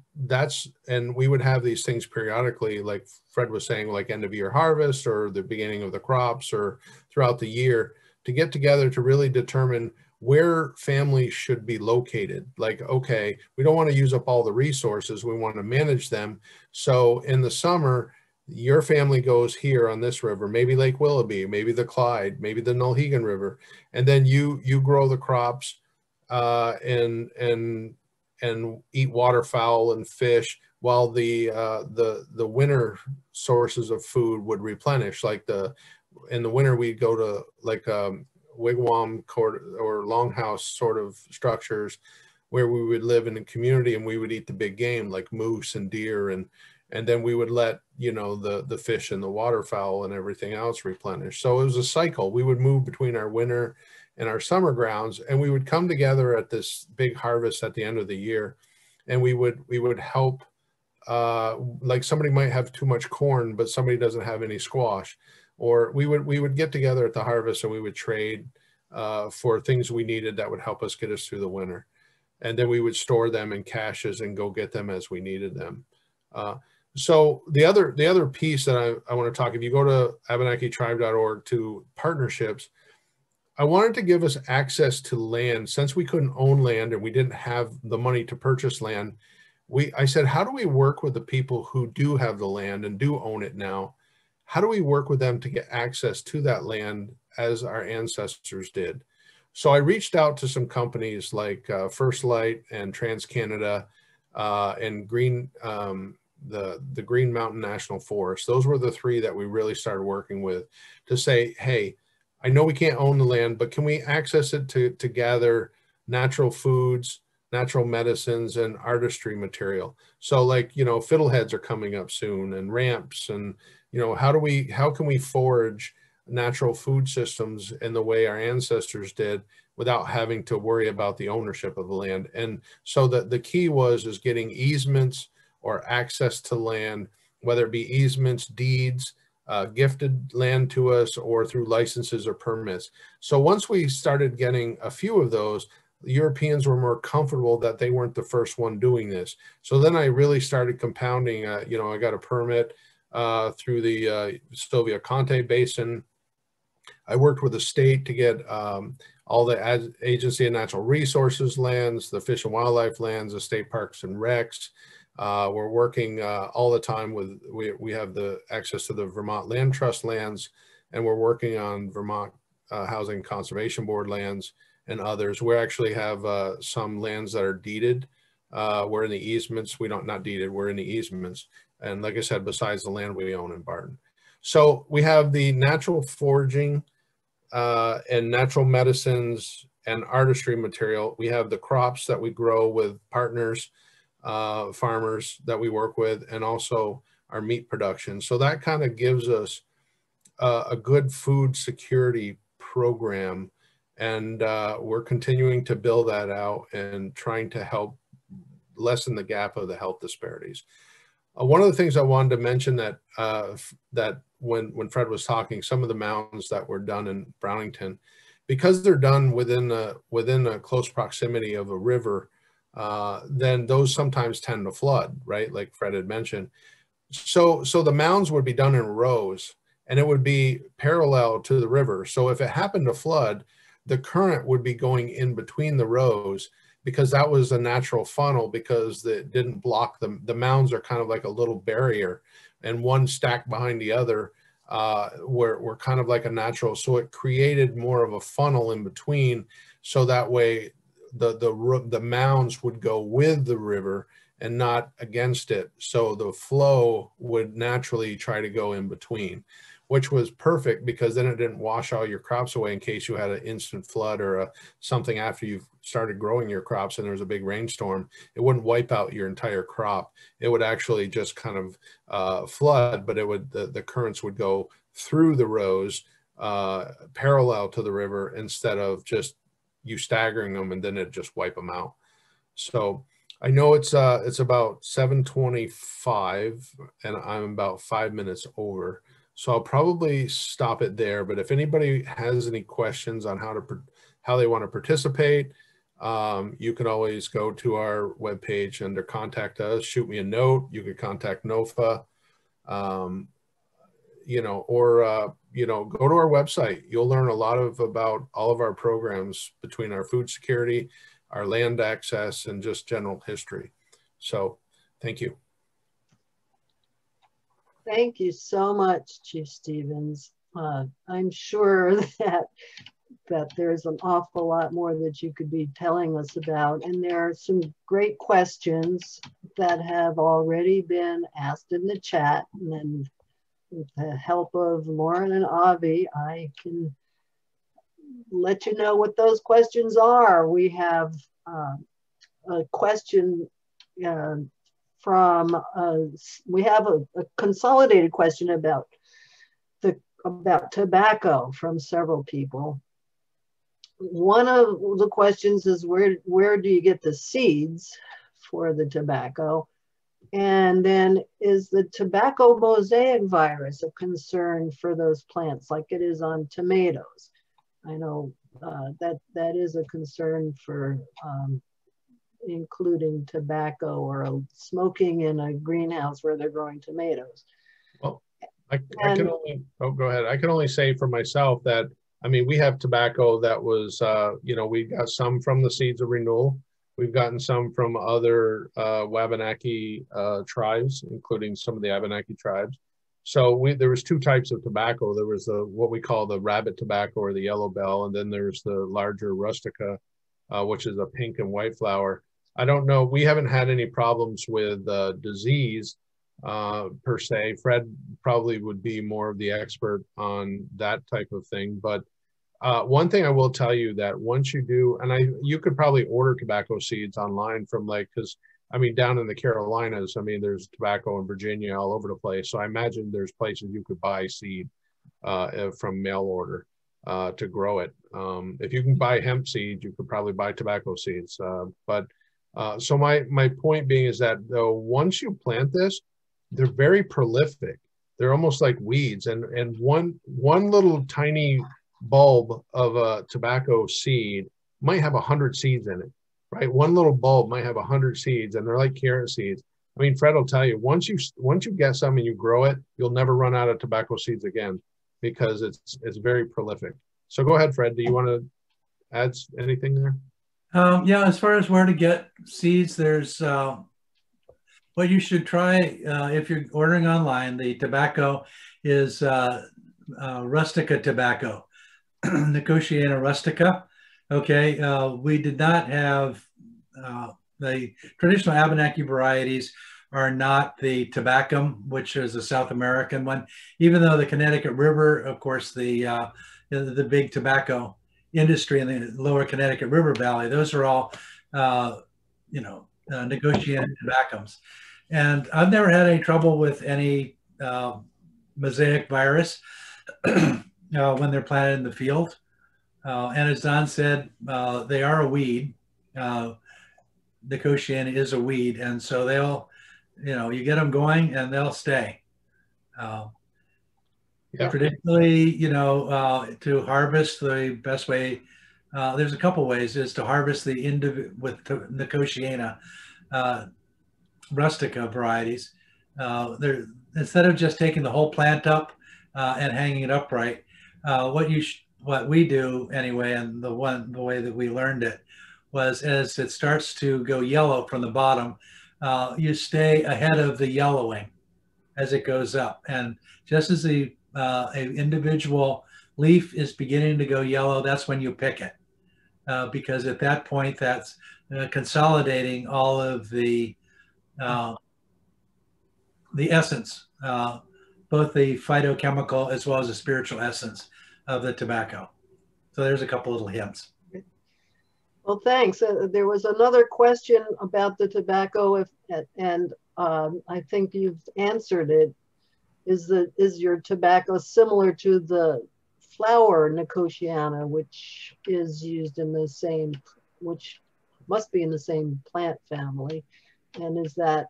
we would have these things periodically, like Fred was saying, like end of year harvest or the beginning of the crops or throughout the year, to get together to really determine where families should be located. Like, okay, we don't want to use up all the resources. We want to manage them. So in the summer, your family goes here on this river, maybe Lake Willoughby, maybe the Clyde, maybe the Nulhegan River. And then you grow the crops and eat waterfowl and fish, while the winter sources of food would replenish. Like in the winter, we'd go to like wigwam or longhouse sort of structures where we would live in a community, and we would eat the big game like moose and deer, and then we would let the fish and the waterfowl and everything else replenish. So it was a cycle. We would move between our winter and our summer grounds, and we would come together at this big harvest at the end of the year, and we would help. Like somebody might have too much corn, but somebody doesn't have any squash, or we would get together at the harvest and we would trade for things we needed that would help us get us through the winter, and then we would store them in caches and go get them as we needed them. So the other piece that I want to talk, if you go to AbenakiTribe.org to partnerships, I wanted to give us access to land. Since we couldn't own land and we didn't have the money to purchase land, I said, how do we work with the people who do have the land and do own it now? How do we work with them to get access to that land as our ancestors did? So I reached out to some companies like First Light and TransCanada and the Green Mountain National Forest. Those were the three that we really started working with to say, hey, I know we can't own the land, but can we access it to gather natural foods, natural medicines, and artistry material? So like, you know, fiddleheads are coming up soon, and ramps, and, you know, how can we forage natural food systems in the way our ancestors did without having to worry about the ownership of the land? And so the key is getting easements or access to land, whether it be easements, deeds, gifted land to us, or through licenses or permits. So once we started getting a few of those, the Europeans were more comfortable that they weren't the first one doing this. So then I really started compounding. You know, I got a permit through the Stovia Conte Basin. I worked with the state to get all the Agency of Natural Resources lands, the Fish and Wildlife lands, the state parks and recs. We're working all the time with, we have the access to the Vermont Land Trust lands, and we're working on Vermont Housing Conservation Board lands and others. We actually have some lands that are deeded. We're in the easements. Not deeded, we're in the easements. And like I said, besides the land we own in Barton. So we have the natural foraging and natural medicines and artistry material. We have the crops that we grow with partners, farmers that we work with, and also our meat production. So that kind of gives us a good food security program. And we're continuing to build that out and trying to help lessen the gap of the health disparities. One of the things I wanted to mention that that when Fred was talking, some of the mounds that were done in Brownington, because they're done within a close proximity of a river, then those sometimes tend to flood, right? Like Fred had mentioned. So the mounds would be done in rows, and it would be parallel to the river. So if it happened to flood, the current would be going in between the rows, because that was a natural funnel, because it didn't block them. The mounds are kind of like a little barrier, and one stacked behind the other were kind of like a natural. So it created more of a funnel in between. So that way the mounds would go with the river and not against it. So the flow would naturally try to go in between, which was perfect, because then it didn't wash all your crops away in case you had an instant flood or something after you've started growing your crops and there was a big rainstorm. It wouldn't wipe out your entire crop. It would actually just kind of flood, but the currents would go through the rows parallel to the river, instead of just you staggering them and then it just wipe them out. So I know it's about 7:25 and I'm about 5 minutes over. So I'll probably stop it there. But if anybody has any questions on how they want to participate, you can always go to our webpage under Contact Us, shoot me a note. You can contact NOFA, you know, or, you know, go to our website. You'll learn a lot about all of our programs between our food security, our land access, and just general history. So thank you. Thank you so much, Chief Stevens. I'm sure that there's an awful lot more that you could be telling us about. And there are some great questions that have already been asked in the chat. And then with the help of Lauren and Avi, I can let you know what those questions are. We have a question we have a consolidated question about tobacco from several people. One of the questions is where do you get the seeds for the tobacco? And then, is the tobacco mosaic virus a concern for those plants like it is on tomatoes? I know that is a concern for including tobacco or smoking in a greenhouse where they're growing tomatoes. Well, I can only, oh, go ahead. I can only say for myself that, I mean, we have tobacco that was, you know, we got some from the Seeds of Renewal. We've gotten some from other Wabanaki tribes, including some of the Abenaki tribes. So there was two types of tobacco. There was what we call the rabbit tobacco or the yellow bell, and then there's the larger rustica, which is a pink and white flower. I don't know. We haven't had any problems with disease per se. Fred probably would be more of the expert on that type of thing. But one thing I will tell you that once you do, and you could probably order tobacco seeds online from because I mean, down in the Carolinas, I mean, there's tobacco in Virginia all over the place. So I imagine there's places you could buy seed from mail order to grow it. If you can buy hemp seeds, you could probably buy tobacco seeds. So my point being is that though, once you plant this, they're very prolific. They're almost like weeds. And one little tiny bulb of a tobacco seed might have 100 seeds in it. Right, one little bulb might have 100 seeds, and they're like carrot seeds. I mean, Fred will tell you once you get some and you grow it, you'll never run out of tobacco seeds again because it's very prolific. So go ahead, Fred. Do you want to add anything there? Yeah, as far as where to get seeds, there's what you should try if you're ordering online. The tobacco is rustica tobacco, Nicotiana rustica. Okay, we did not have the traditional Abenaki varieties are not the tobacco, which is a South American one, even though the Connecticut River, of course, the big tobacco industry in the lower Connecticut River Valley, those are all, Nicotiana tobaccos. And I've never had any trouble with any mosaic virus when they're planted in the field. And as Don said, they are a weed. Nicotiana is a weed. And so they'll, you get them going and they'll stay. Traditionally, to harvest, the best way, there's a couple ways, is to harvest with Nicotiana rustica varieties. Instead of just taking the whole plant up and hanging it upright, what we do anyway, and the way that we learned it was as it starts to go yellow from the bottom, you stay ahead of the yellowing as it goes up. And just as an individual leaf is beginning to go yellow, that's when you pick it. Because at that point, that's consolidating all of the essence, both the phytochemical as well as the spiritual essence of the tobacco. So there's a couple little hints. Well, thanks. There was another question about the tobacco, and I think you've answered it. Is your tobacco similar to the flower Nicotiana, which is used in the same, which must be in the same plant family, and is that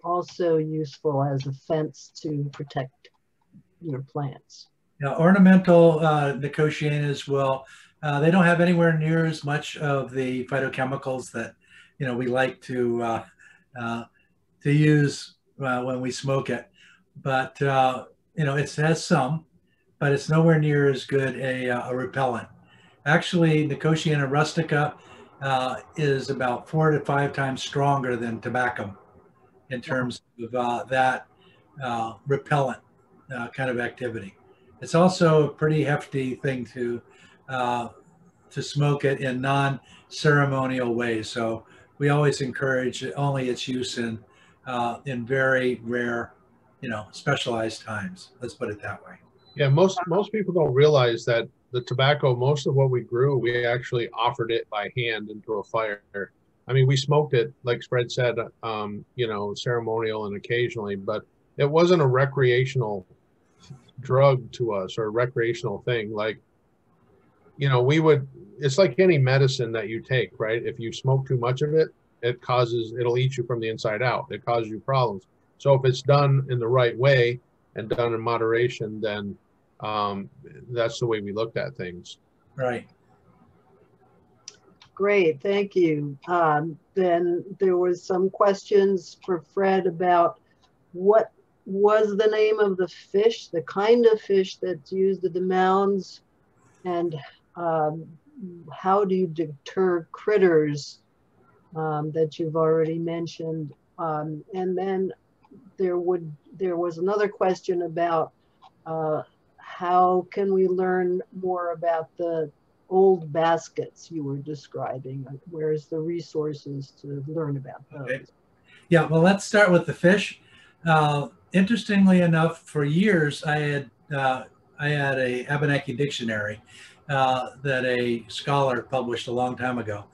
also useful as a fence to protect your plants? Now, ornamental Nicotianas they don't have anywhere near as much of the phytochemicals that, we like to use when we smoke it. But, it has some, but it's nowhere near as good a repellent. Actually, Nicotiana rustica is about 4 to 5 times stronger than tobacco in terms of that repellent kind of activity. It's also a pretty hefty thing to smoke it in non-ceremonial ways. So we always encourage only its use in very rare, specialized times. Let's put it that way. Yeah, most people don't realize that the tobacco, most of what we grew, we actually offered it by hand into a fire. I mean, we smoked it, like Fred said, ceremonial and occasionally, but it wasn't a recreational drug to us or a recreational thing. Like, it's like any medicine that you take, right? If you smoke too much of it, it'll eat you from the inside out. It causes you problems. So if it's done in the right way and done in moderation, then that's the way we looked at things. Right. Great, thank you. Then there was some questions for Fred about what was the name of the fish, the kind of fish that's used at the mounds, and how do you deter critters that you've already mentioned. And then there was another question about how can we learn more about the old baskets you were describing? Where's the resources to learn about those? Okay. Yeah, well, let's start with the fish. Interestingly enough, for years I had a Abenaki dictionary that a scholar published a long time ago,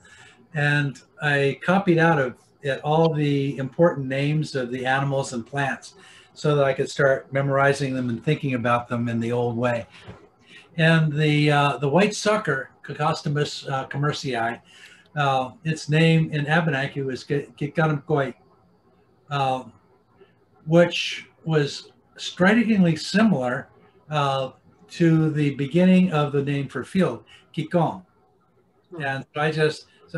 and I copied out of it all the important names of the animals and plants so that I could start memorizing them and thinking about them in the old way. And the white sucker, Cocostomus commercii, its name in Abenaki was Giganamkoy, which was strikingly similar to the beginning of the name for field, Kikong. And so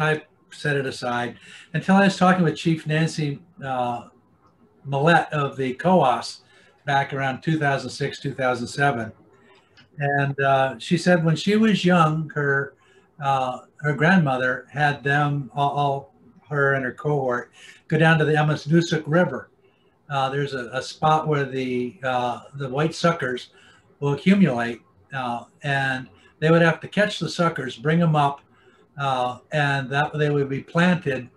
I set it aside until I was talking with Chief Nancy Millette of the COAS back around 2006, 2007. And she said when she was young, her grandmother had them, all her and her cohort, go down to the Coosuk River. There's a spot where the white suckers will accumulate, and they would have to catch the suckers, bring them up, and that they would be planted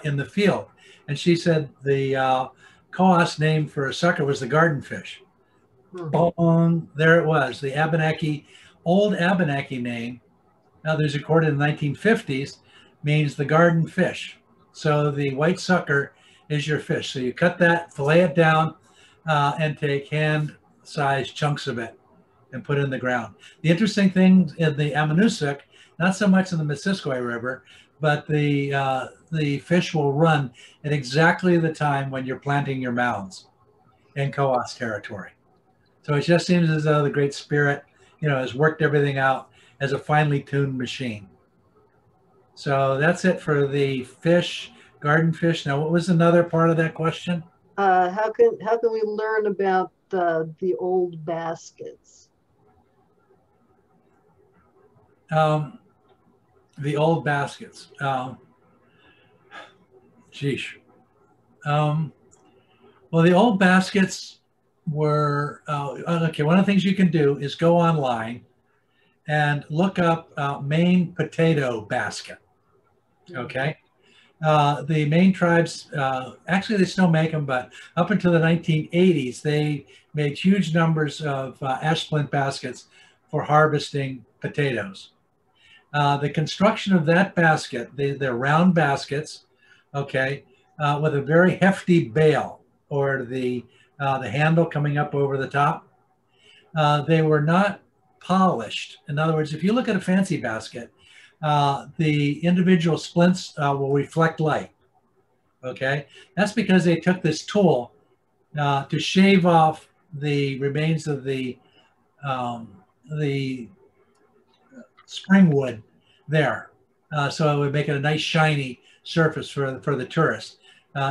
in the field. And she said the COAS name for a sucker was the garden fish. Boom, there it was, the Abenaki, old Abenaki name. Now there's recorded in the 1950s, means the garden fish. So the white sucker is your fish. So you cut that, fillet it down, and take hand-sized chunks of it and put it in the ground. The interesting thing in the Amonoosuc, not so much in the Missisquoi River, but the fish will run at exactly the time when you're planting your mounds in COAS territory. So it just seems as though the Great Spirit, has worked everything out as a finely tuned machine. So that's it for the fish, garden fish. Now, what was another part of that question? How can we learn about the old baskets? The old baskets. Sheesh. Well, the old baskets were, okay, one of the things you can do is go online and look up Maine potato basket, okay? The Maine tribes, actually they still make them, but up until the 1980s, they made huge numbers of ash splint baskets for harvesting potatoes. The construction of that basket, they're round baskets, okay, with a very hefty bale, or the handle coming up over the top. They were not polished. In other words, if you look at a fancy basket, the individual splints will reflect light, okay? That's because they took this tool to shave off the remains of the spring wood there. So it would make it a nice shiny surface for the tourist.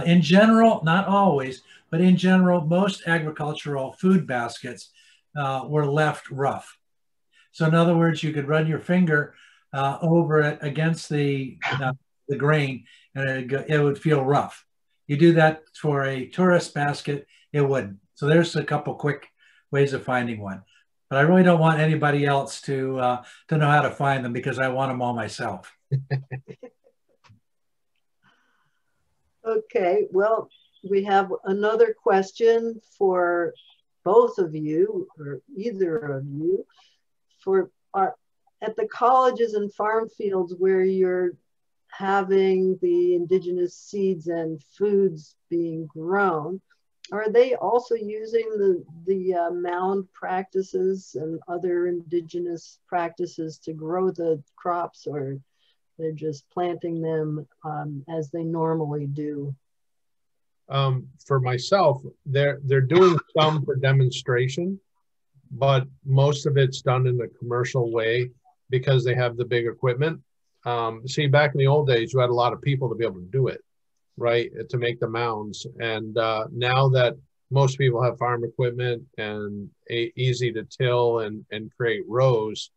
In general, not always, but in general, most agricultural food baskets were left rough. So in other words, you could run your finger over it against the grain and it would feel rough. You do that for a tourist basket, it wouldn't. So there's a couple quick ways of finding one. But I really don't want anybody else to know how to find them because I want them all myself. Okay, well, we have another question for both of you, or either of you, at the colleges and farm fields where you're having the indigenous seeds and foods being grown, are they also using the mound practices and other indigenous practices to grow the crops, or they're just planting them as they normally do? For myself, they're doing some for demonstration, but most of it's done in a commercial way because they have the big equipment. see, back in the old days, you had a lot of people to be able to do it, right? To make the mounds. And now that most people have farm equipment and easy to till and create rows,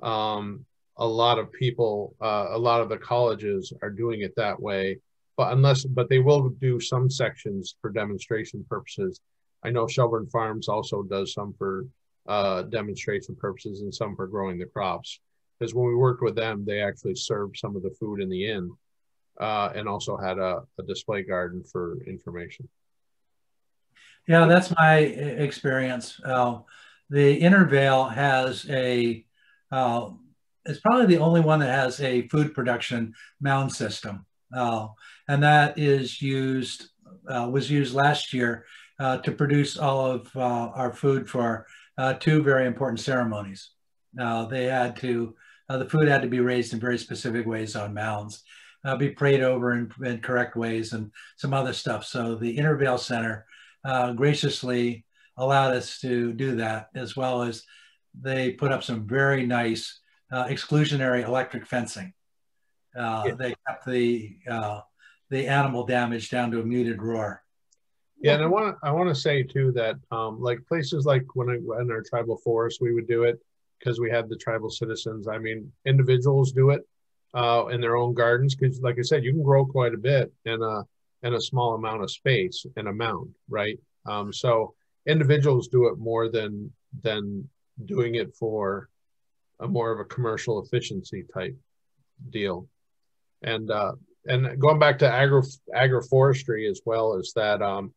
a lot of people, a lot of the colleges are doing it that way. But they will do some sections for demonstration purposes. I know Shelburne Farms also does some for demonstration purposes and some for growing the crops. Because when we worked with them, they actually served some of the food in the inn and also had a display garden for information. Yeah, that's my experience. The Intervale has it's probably the only one that has a food production mound system. And that was used last year to produce all of our food for two very important ceremonies. The food had to be raised in very specific ways on mounds, be prayed over in correct ways, and some other stuff. So the Intervale Center graciously allowed us to do that, as well as they put up some very nice exclusionary electric fencing. They kept the animal damage down to a muted roar. Yeah, and I want to say too that like places like when in our tribal forest, we would do it because we had the tribal citizens. I mean, individuals do it in their own gardens because, like I said, you can grow quite a bit in a small amount of space in a mound, right? So individuals do it more than doing it for more of a commercial efficiency type deal. And going back to agroforestry as well, is that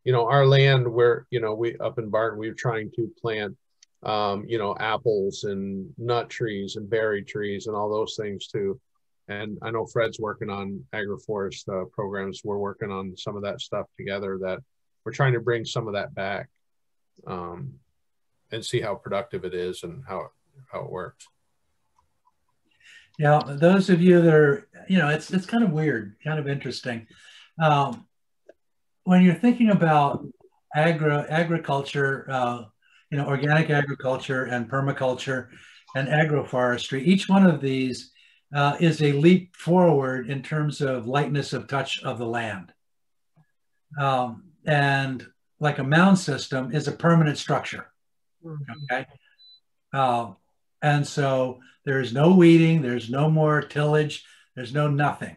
you know, our land where, you know, we up in Barton, we were trying to plant you know, apples and nut trees and berry trees and all those things too. And I know Fred's working on agroforest programs. We're working on some of that stuff together, that we're trying to bring some of that back and see how productive it is and how it works. Yeah, those of you that are, you know, it's kind of weird, kind of interesting. When you're thinking about agriculture, you know, organic agriculture and permaculture and agroforestry, each one of these is a leap forward in terms of lightness of touch of the land. And like a mound system is a permanent structure, okay? And so there's no weeding, there's no more tillage, there's no nothing.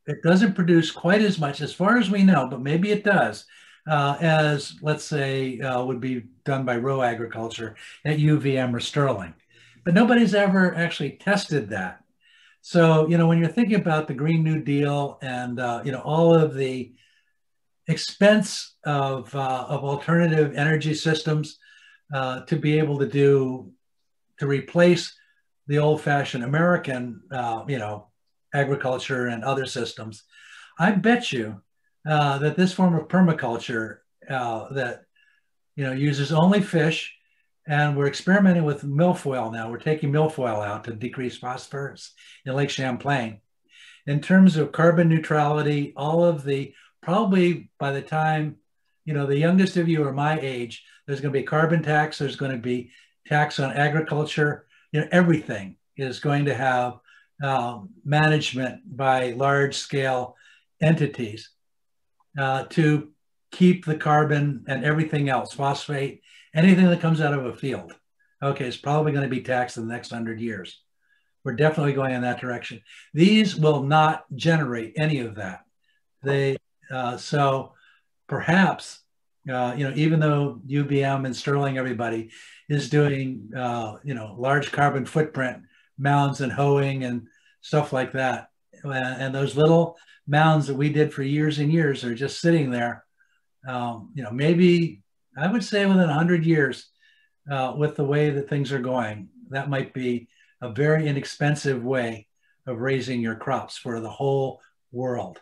It doesn't produce quite as much, as far as we know, but maybe it does, as, let's say, would be done by row agriculture at UVM or Sterling. But nobody's ever actually tested that. So, you know, when you're thinking about the Green New Deal and, you know, all of the expense of alternative energy systems to be able to replace the old-fashioned American, you know, agriculture and other systems, I bet you that this form of permaculture that, you know, uses only fish, and we're experimenting with milfoil now. We're taking milfoil out to decrease phosphorus in Lake Champlain. In terms of carbon neutrality, all of the, probably by the time, you know, the youngest of you are my age, there's going to be carbon tax, there's going to be tax on agriculture, you know, everything is going to have management by large scale entities to keep the carbon and everything else, phosphate, anything that comes out of a field. Okay, it's probably going to be taxed in the next 100 years. We're definitely going in that direction. These will not generate any of that. They so perhaps you know, even though UVM and Sterling, everybody is doing you know, large carbon footprint mounds and hoeing and stuff like that, and those little mounds that we did for years and years are just sitting there. You know, maybe I would say within 100 years, with the way that things are going, that might be a very inexpensive way of raising your crops for the whole world.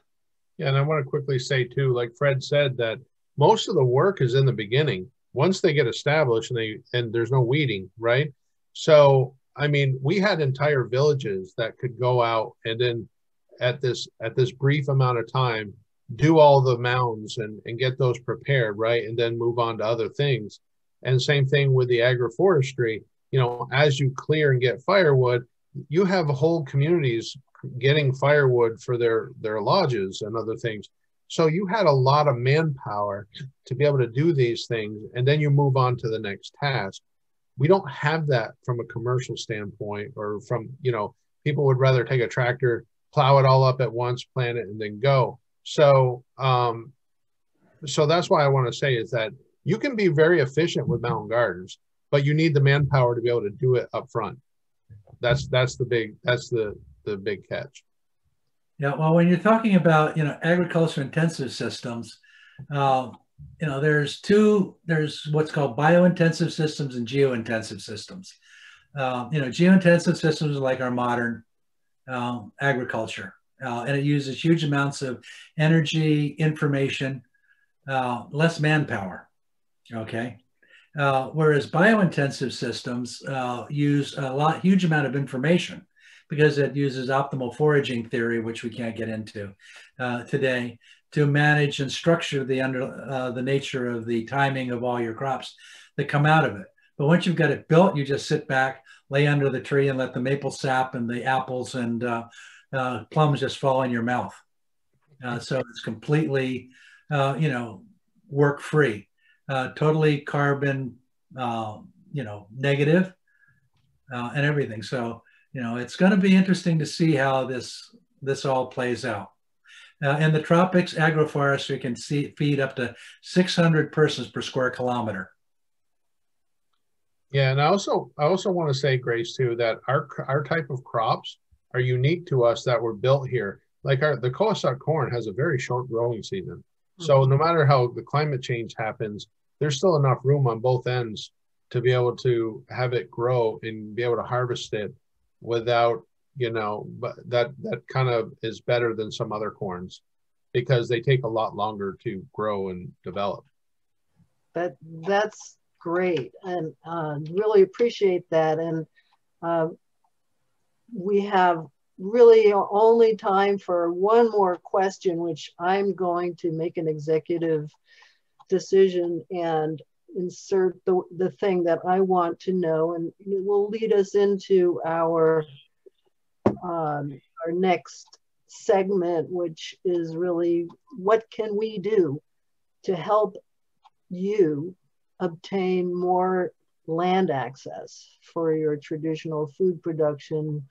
Yeah, and I want to quickly say too, like Fred said, that most of the work is in the beginning. Once they get established and there's no weeding, right? So, I mean, we had entire villages that could go out and then at this brief amount of time, do all the mounds and get those prepared, right? And then move on to other things. And same thing with the agroforestry. You know, as you clear and get firewood, you have whole communities getting firewood for their lodges and other things. So you had a lot of manpower to be able to do these things, and then you move on to the next task. We don't have that from a commercial standpoint, or from, you know, people would rather take a tractor, plow it all up at once, plant it, and then go. So, so that's why I want to say is that you can be very efficient with mountain gardens, but you need the manpower to be able to do it up front. That's the big catch. Yeah, well, when you're talking about, you know, agriculture intensive systems, you know, there's what's called bio-intensive systems and geo-intensive systems. You know, geo-intensive systems are like our modern agriculture, and it uses huge amounts of energy, information, less manpower, okay? Whereas bio-intensive systems use huge amount of information, because it uses optimal foraging theory, which we can't get into today, to manage and structure the nature of the timing of all your crops that come out of it. But once you've got it built, you just sit back, lay under the tree, and let the maple sap and the apples and plums just fall in your mouth. So it's completely, you know, work-free, totally carbon, you know, negative, and everything. So, you know, it's going to be interesting to see how this all plays out. In the tropics, agroforestry can feed up to 600 persons per square kilometer. Yeah, and I also want to say, Grace, too, that our type of crops are unique to us, that were built here. Like the Coosuk corn has a very short growing season. So no matter how the climate change happens, there's still enough room on both ends to be able to have it grow and be able to harvest it without, you know, but that kind of is better than some other corns, because they take a lot longer to grow and develop. That's great, and really appreciate that. And we have really only time for one more question, which I'm going to make an executive decision and insert the thing that I want to know, and it will lead us into our next segment, which is really, what can we do to help you obtain more land access for your traditional food production,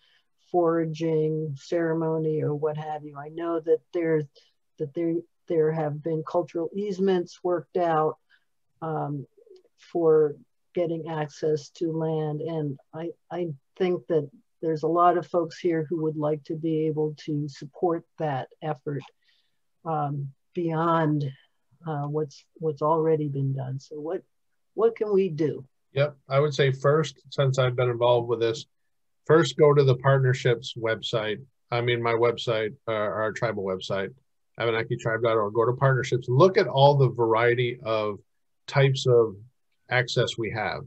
foraging, ceremony, or what have you. I know that there have been cultural easements worked out for getting access to land, and I think that there's a lot of folks here who would like to be able to support that effort beyond what's already been done. So what can we do? Yep, I would say first, since I've been involved with this, first go to the partnerships website. I mean, my website, our tribal website, AbenakiTribe.org. Go to partnerships, look at all the variety of types of access we have.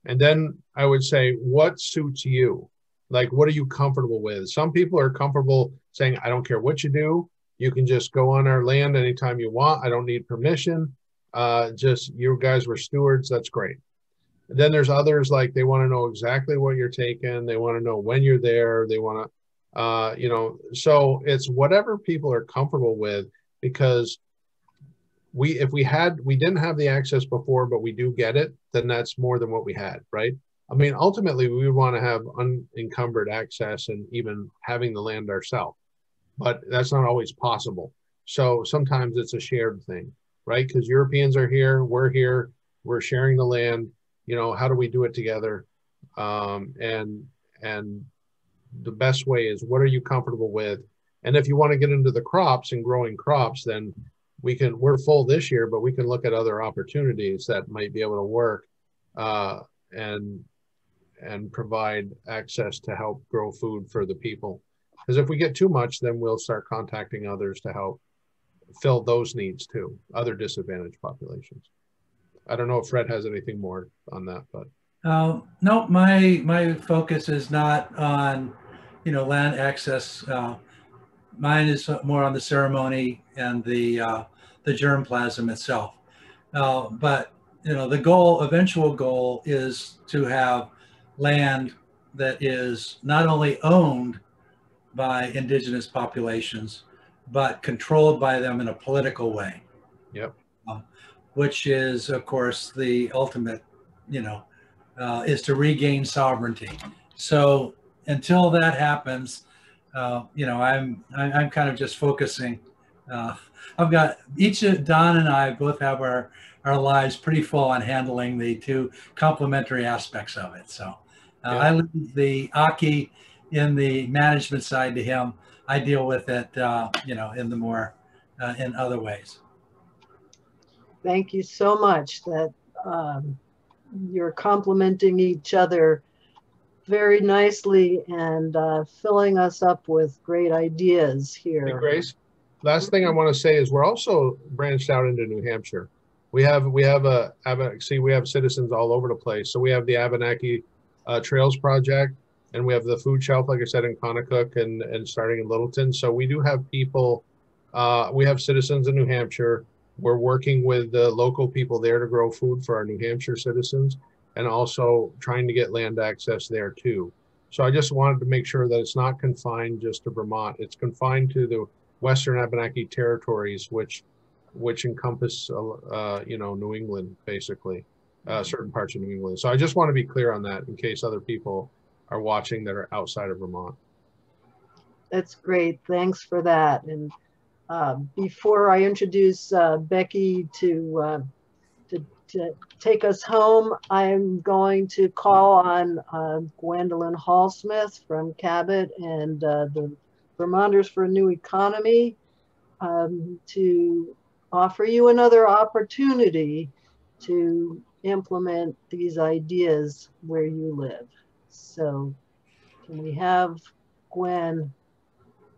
And then I would say, what suits you? Like, what are you comfortable with? Some people are comfortable saying, I don't care what you do. You can just go on our land anytime you want. I don't need permission. Just you guys were stewards. That's great. And then there's others, like they want to know exactly what you're taking. They want to know when you're there. They want to, you know, so it's whatever people are comfortable with, because we didn't have the access before, but we do get it, then that's more than what we had, right? I mean, ultimately, we would want to have unencumbered access and even having the land ourselves, but that's not always possible. So sometimes it's a shared thing, right? Because Europeans are here, we're sharing the land. You know, how do we do it together? And the best way is, what are you comfortable with? And if you want to get into the crops and growing crops, then we're full this year, but we can look at other opportunities that might be able to work and provide access to help grow food for the people. Because if we get too much, then we'll start contacting others to help fill those needs too, other disadvantaged populations. I don't know if Fred has anything more on that, but. No, my focus is not on, you know, land access. Mine is more on the ceremony and the germplasm itself. But, you know, the eventual goal is to have land that is not only owned by Indigenous populations, but controlled by them in a political way. Yep. Which is, of course, the ultimate, is to regain sovereignty. So until that happens, I'm kind of just focusing. I've got Don and I both have our lives pretty full on handling the two complementary aspects of it. So I leave the Aki in the management side to him. I deal with it, in the more in other ways. Thank you so much that you're complementing each other very nicely and filling us up with great ideas here. Hey, Grace, last thing I want to say is we're also branched out into New Hampshire. We have citizens all over the place. So we have the Abenaki Trails Project, and we have the food shelf, like I said, in Coosuk and starting in Littleton. So we do have people, we have citizens in New Hampshire. We're working with the local people there to grow food for our New Hampshire citizens, and also trying to get land access there too. So I just wanted to make sure that it's not confined just to Vermont. It's confined to the Western Abenaki territories, which encompass, New England, basically, certain parts of New England. So I just want to be clear on that in case other people are watching that are outside of Vermont. That's great. Thanks for that. And before I introduce Becky to take us home, I'm going to call on Gwendolyn Hall-Smith from Cabot and the Vermonters for a New Economy to offer you another opportunity to implement these ideas where you live. So can we have Gwen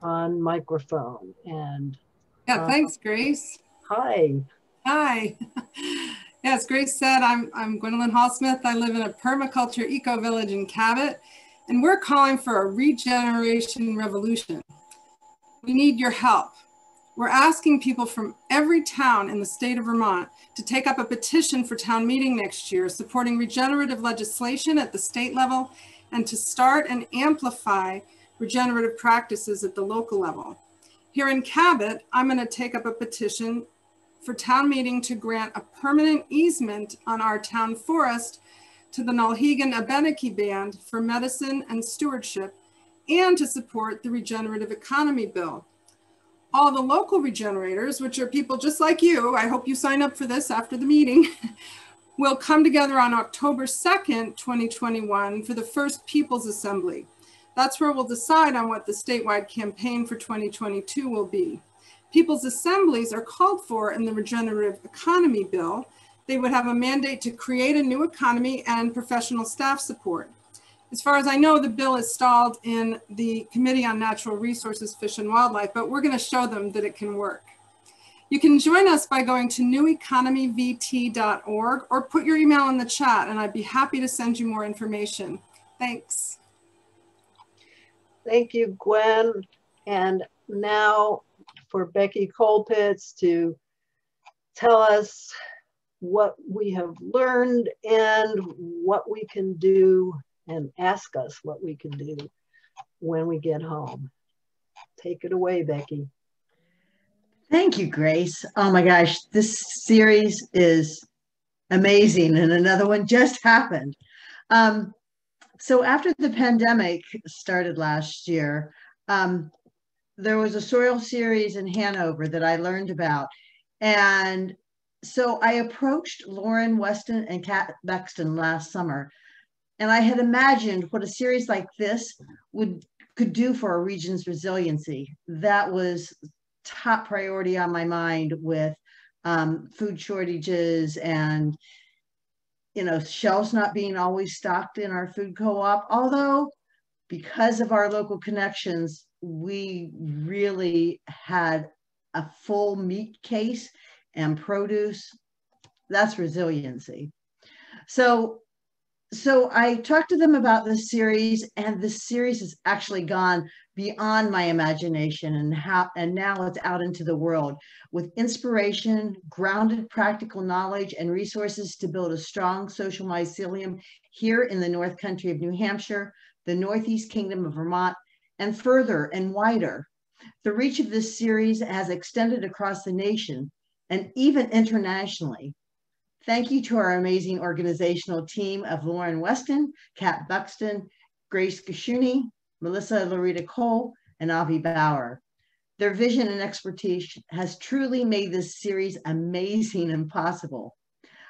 on microphone? And yeah, thanks, Grace. Hi. Hi. Yes, Grace said, I'm Gwendolyn Hall-Smith. I live in a permaculture eco-village in Cabot, and we're calling for a regeneration revolution. We need your help. We're asking people from every town in the state of Vermont to take up a petition for town meeting next year, supporting regenerative legislation at the state level, and to start and amplify regenerative practices at the local level. Here in Cabot, I'm going to take up a petition for town meeting to grant a permanent easement on our town forest to the Nulhegan Abenaki Band for medicine and stewardship, and to support the regenerative economy bill. All the local regenerators, which are people just like you, I hope you sign up for this after the meeting, will come together on October 2nd, 2021 for the first People's Assembly. That's where we'll decide on what the statewide campaign for 2022 will be. People's assemblies are called for in the regenerative economy bill. They would have a mandate to create a new economy and professional staff support. As far as I know, the bill is stalled in the Committee on Natural Resources, Fish and Wildlife, but we're going to show them that it can work. You can join us by going to neweconomyvt.org or put your email in the chat, and I'd be happy to send you more information. Thanks. Thank you, Gwen. And now for Becky Colpitts to tell us what we have learned and what we can do, and ask us what we can do when we get home. Take it away, Becky. Thank you, Grace. Oh my gosh, this series is amazing, and another one just happened. So after the pandemic started last year, there was a soil series in Hanover that I learned about. And so I approached Lauren Weston and Kat Bexton last summer, and I had imagined what a series like this could do for a region's resiliency. That was top priority on my mind with food shortages and shelves not being always stocked in our food co-op. Although, because of our local connections, we really had a full meat case and produce. That's resiliency. So I talked to them about this series, and this series has actually gone beyond my imagination, and now it's out into the world with inspiration, grounded practical knowledge, and resources to build a strong social mycelium here in the North Country of New Hampshire, the Northeast Kingdom of Vermont, and further and wider. The reach of this series has extended across the nation and even internationally. Thank you to our amazing organizational team of Lauren Weston, Kat Buxton, Grace Gashuni, Melissa Loretta Cole, and Avi Bauer. Their vision and expertise has truly made this series amazing and possible.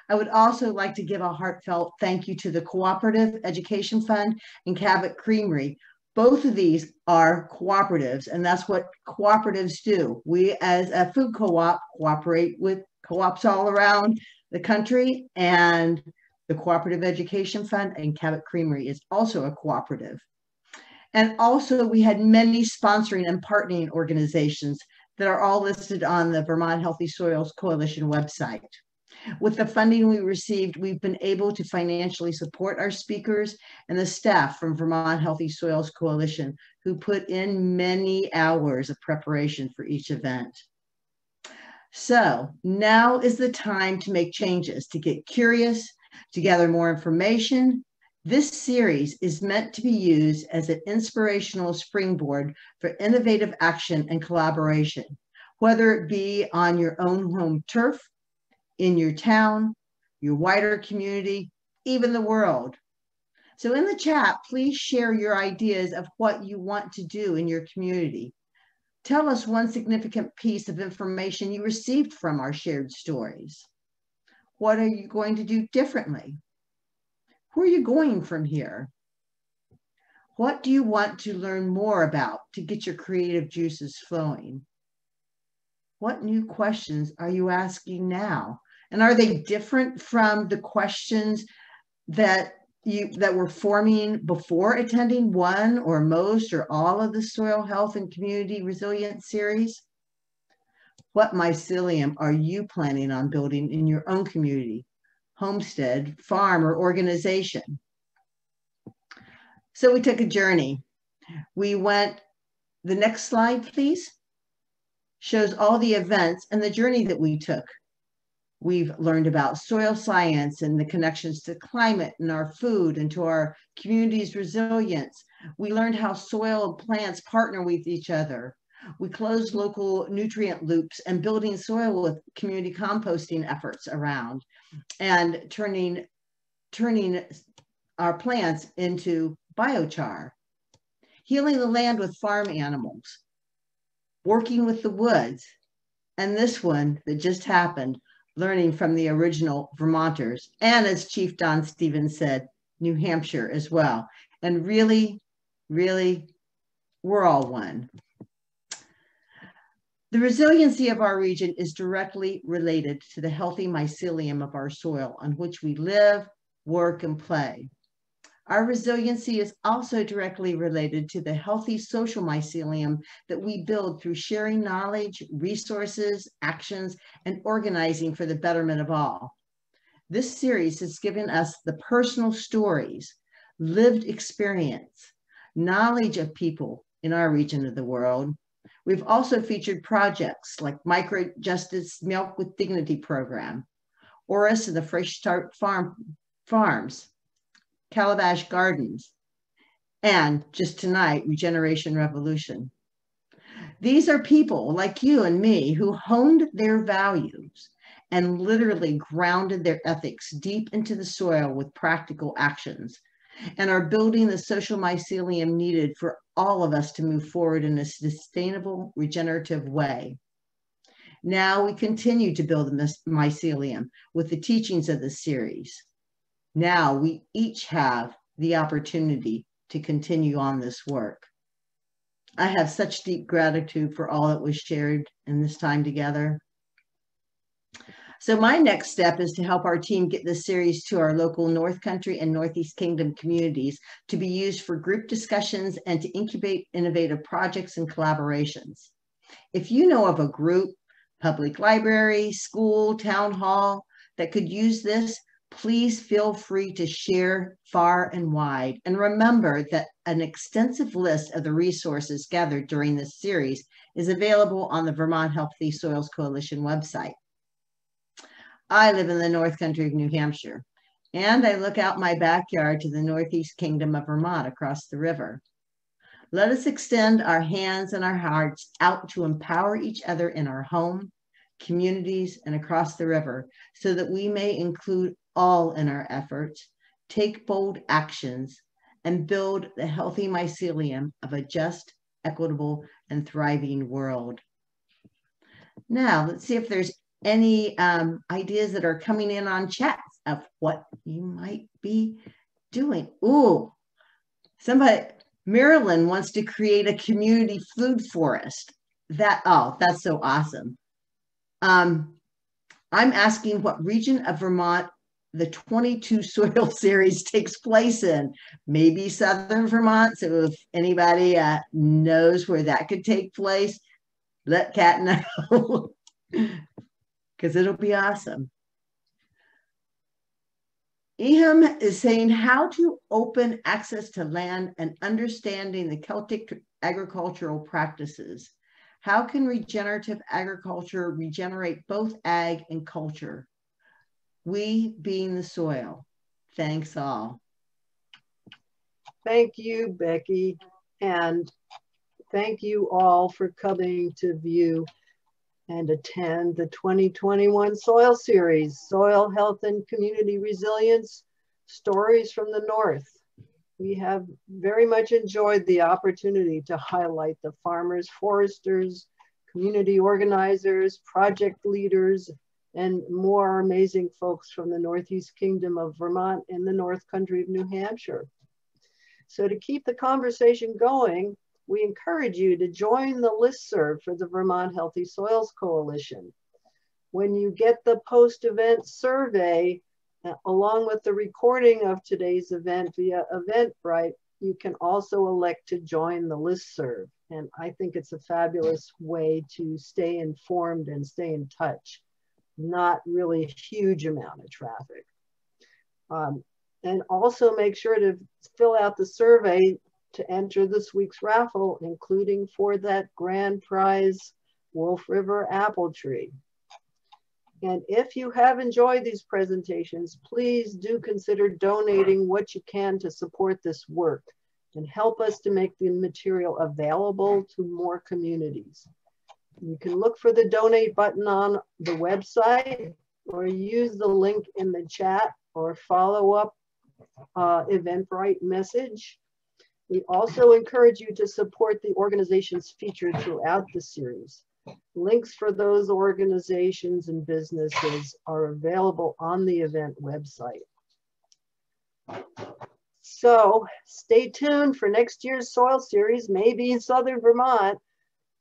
I would also like to give a heartfelt thank you to the Cooperative Education Fund and Cabot Creamery. Both of these are cooperatives, and that's what cooperatives do. We, as a food co-op, cooperate with co-ops all around the country, and the Cooperative Education Fund and Cabot Creamery is also a cooperative. And also we had many sponsoring and partnering organizations that are all listed on the Vermont Healthy Soils Coalition website. With the funding we received, we've been able to financially support our speakers and the staff from Vermont Healthy Soils Coalition, who put in many hours of preparation for each event. So now is the time to make changes, to get curious, to gather more information. This series is meant to be used as an inspirational springboard for innovative action and collaboration, whether it be on your own home turf, in your town, your wider community, even the world. So in the chat, please share your ideas of what you want to do in your community. Tell us one significant piece of information you received from our shared stories. What are you going to do differently? Where are you going from here? What do you want to learn more about to get your creative juices flowing? What new questions are you asking now? And are they different from the questions that were forming before attending one or most or all of the Soil Health and Community Resilience series? What mycelium are you planning on building in your own community, homestead, farm, or organization? So we took a journey. We went, the next slide, please, shows all the events and the journey that we took. We've learned about soil science and the connections to climate and our food and to our community's resilience. We learned how soil and plants partner with each other. We closed local nutrient loops and building soil with community composting efforts around and turning our plants into biochar, healing the land with farm animals, working with the woods, and this one that just happened, learning from the original Vermonters, and as Chief Don Stevens said, New Hampshire as well. And really, really, we're all one. The resiliency of our region is directly related to the healthy mycelium of our soil on which we live, work, and play. Our resiliency is also directly related to the healthy social mycelium that we build through sharing knowledge, resources, actions, and organizing for the betterment of all. This series has given us the personal stories, lived experience, knowledge of people in our region of the world. We've also featured projects like Micro-Justice Milk with Dignity program, Oris and the Fresh Start Farms, Calabash Gardens, and just tonight, Regeneration Revolution. These are people like you and me who honed their values and literally grounded their ethics deep into the soil with practical actions and are building the social mycelium needed for all of us to move forward in a sustainable, regenerative way. Now we continue to build the mycelium with the teachings of the series. Now we each have the opportunity to continue on this work. I have such deep gratitude for all that was shared in this time together. So my next step is to help our team get this series to our local North Country and Northeast Kingdom communities to be used for group discussions and to incubate innovative projects and collaborations. If you know of a group, public library, school, town hall that could use this, please feel free to share far and wide. And remember that an extensive list of the resources gathered during this series is available on the Vermont Healthy Soils Coalition website. I live in the North Country of New Hampshire, And I look out my backyard to the Northeast Kingdom of Vermont across the river. Let us extend our hands and our hearts out to empower each other in our home, communities, and across the river so that we may include all in our efforts, take bold actions, and build the healthy mycelium of a just, equitable, and thriving world. Now, let's see if there's any ideas that are coming in on chats of what you might be doing. Ooh, somebody, Marilyn wants to create a community food forest. That's so awesome. I'm asking what region of Vermont the 22 soil series takes place in. Maybe Southern Vermont. So if anybody knows where that could take place, let Kat know, because it'll be awesome. Eham is saying how to open access to land and understanding the Celtic agricultural practices. How can regenerative agriculture regenerate both ag and culture? We being the soil. Thanks all. Thank you, Becky. And thank you all for coming to view and attend the 2021 Soil Series, Soil Health and Community Resilience, Stories from the North. We have very much enjoyed the opportunity to highlight the farmers, foresters, community organizers, project leaders, and more amazing folks from the Northeast Kingdom of Vermont and the North Country of New Hampshire. So to keep the conversation going, we encourage you to join the listserv for the Vermont Healthy Soils Coalition. When you get the post-event survey, along with the recording of today's event via Eventbrite, you can also elect to join the listserv. And I think it's a fabulous way to stay informed and stay in touch. Not really a huge amount of traffic. And also make sure to fill out the survey to enter this week's raffle, including for that grand prize Wolf River apple tree. And if you have enjoyed these presentations, please do consider donating what you can to support this work and help us to make the material available to more communities. You can look for the donate button on the website or use the link in the chat or follow up Eventbrite message. We also encourage you to support the organizations featured throughout the series. Links for those organizations and businesses are available on the event website. So stay tuned for next year's soil series, maybe in Southern Vermont,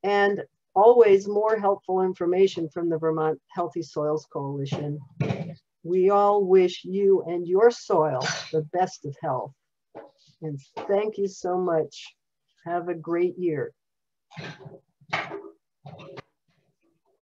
and always more helpful information from the Vermont Healthy Soils Coalition. We all wish you and your soil the best of health. And thank you so much. Have a great year.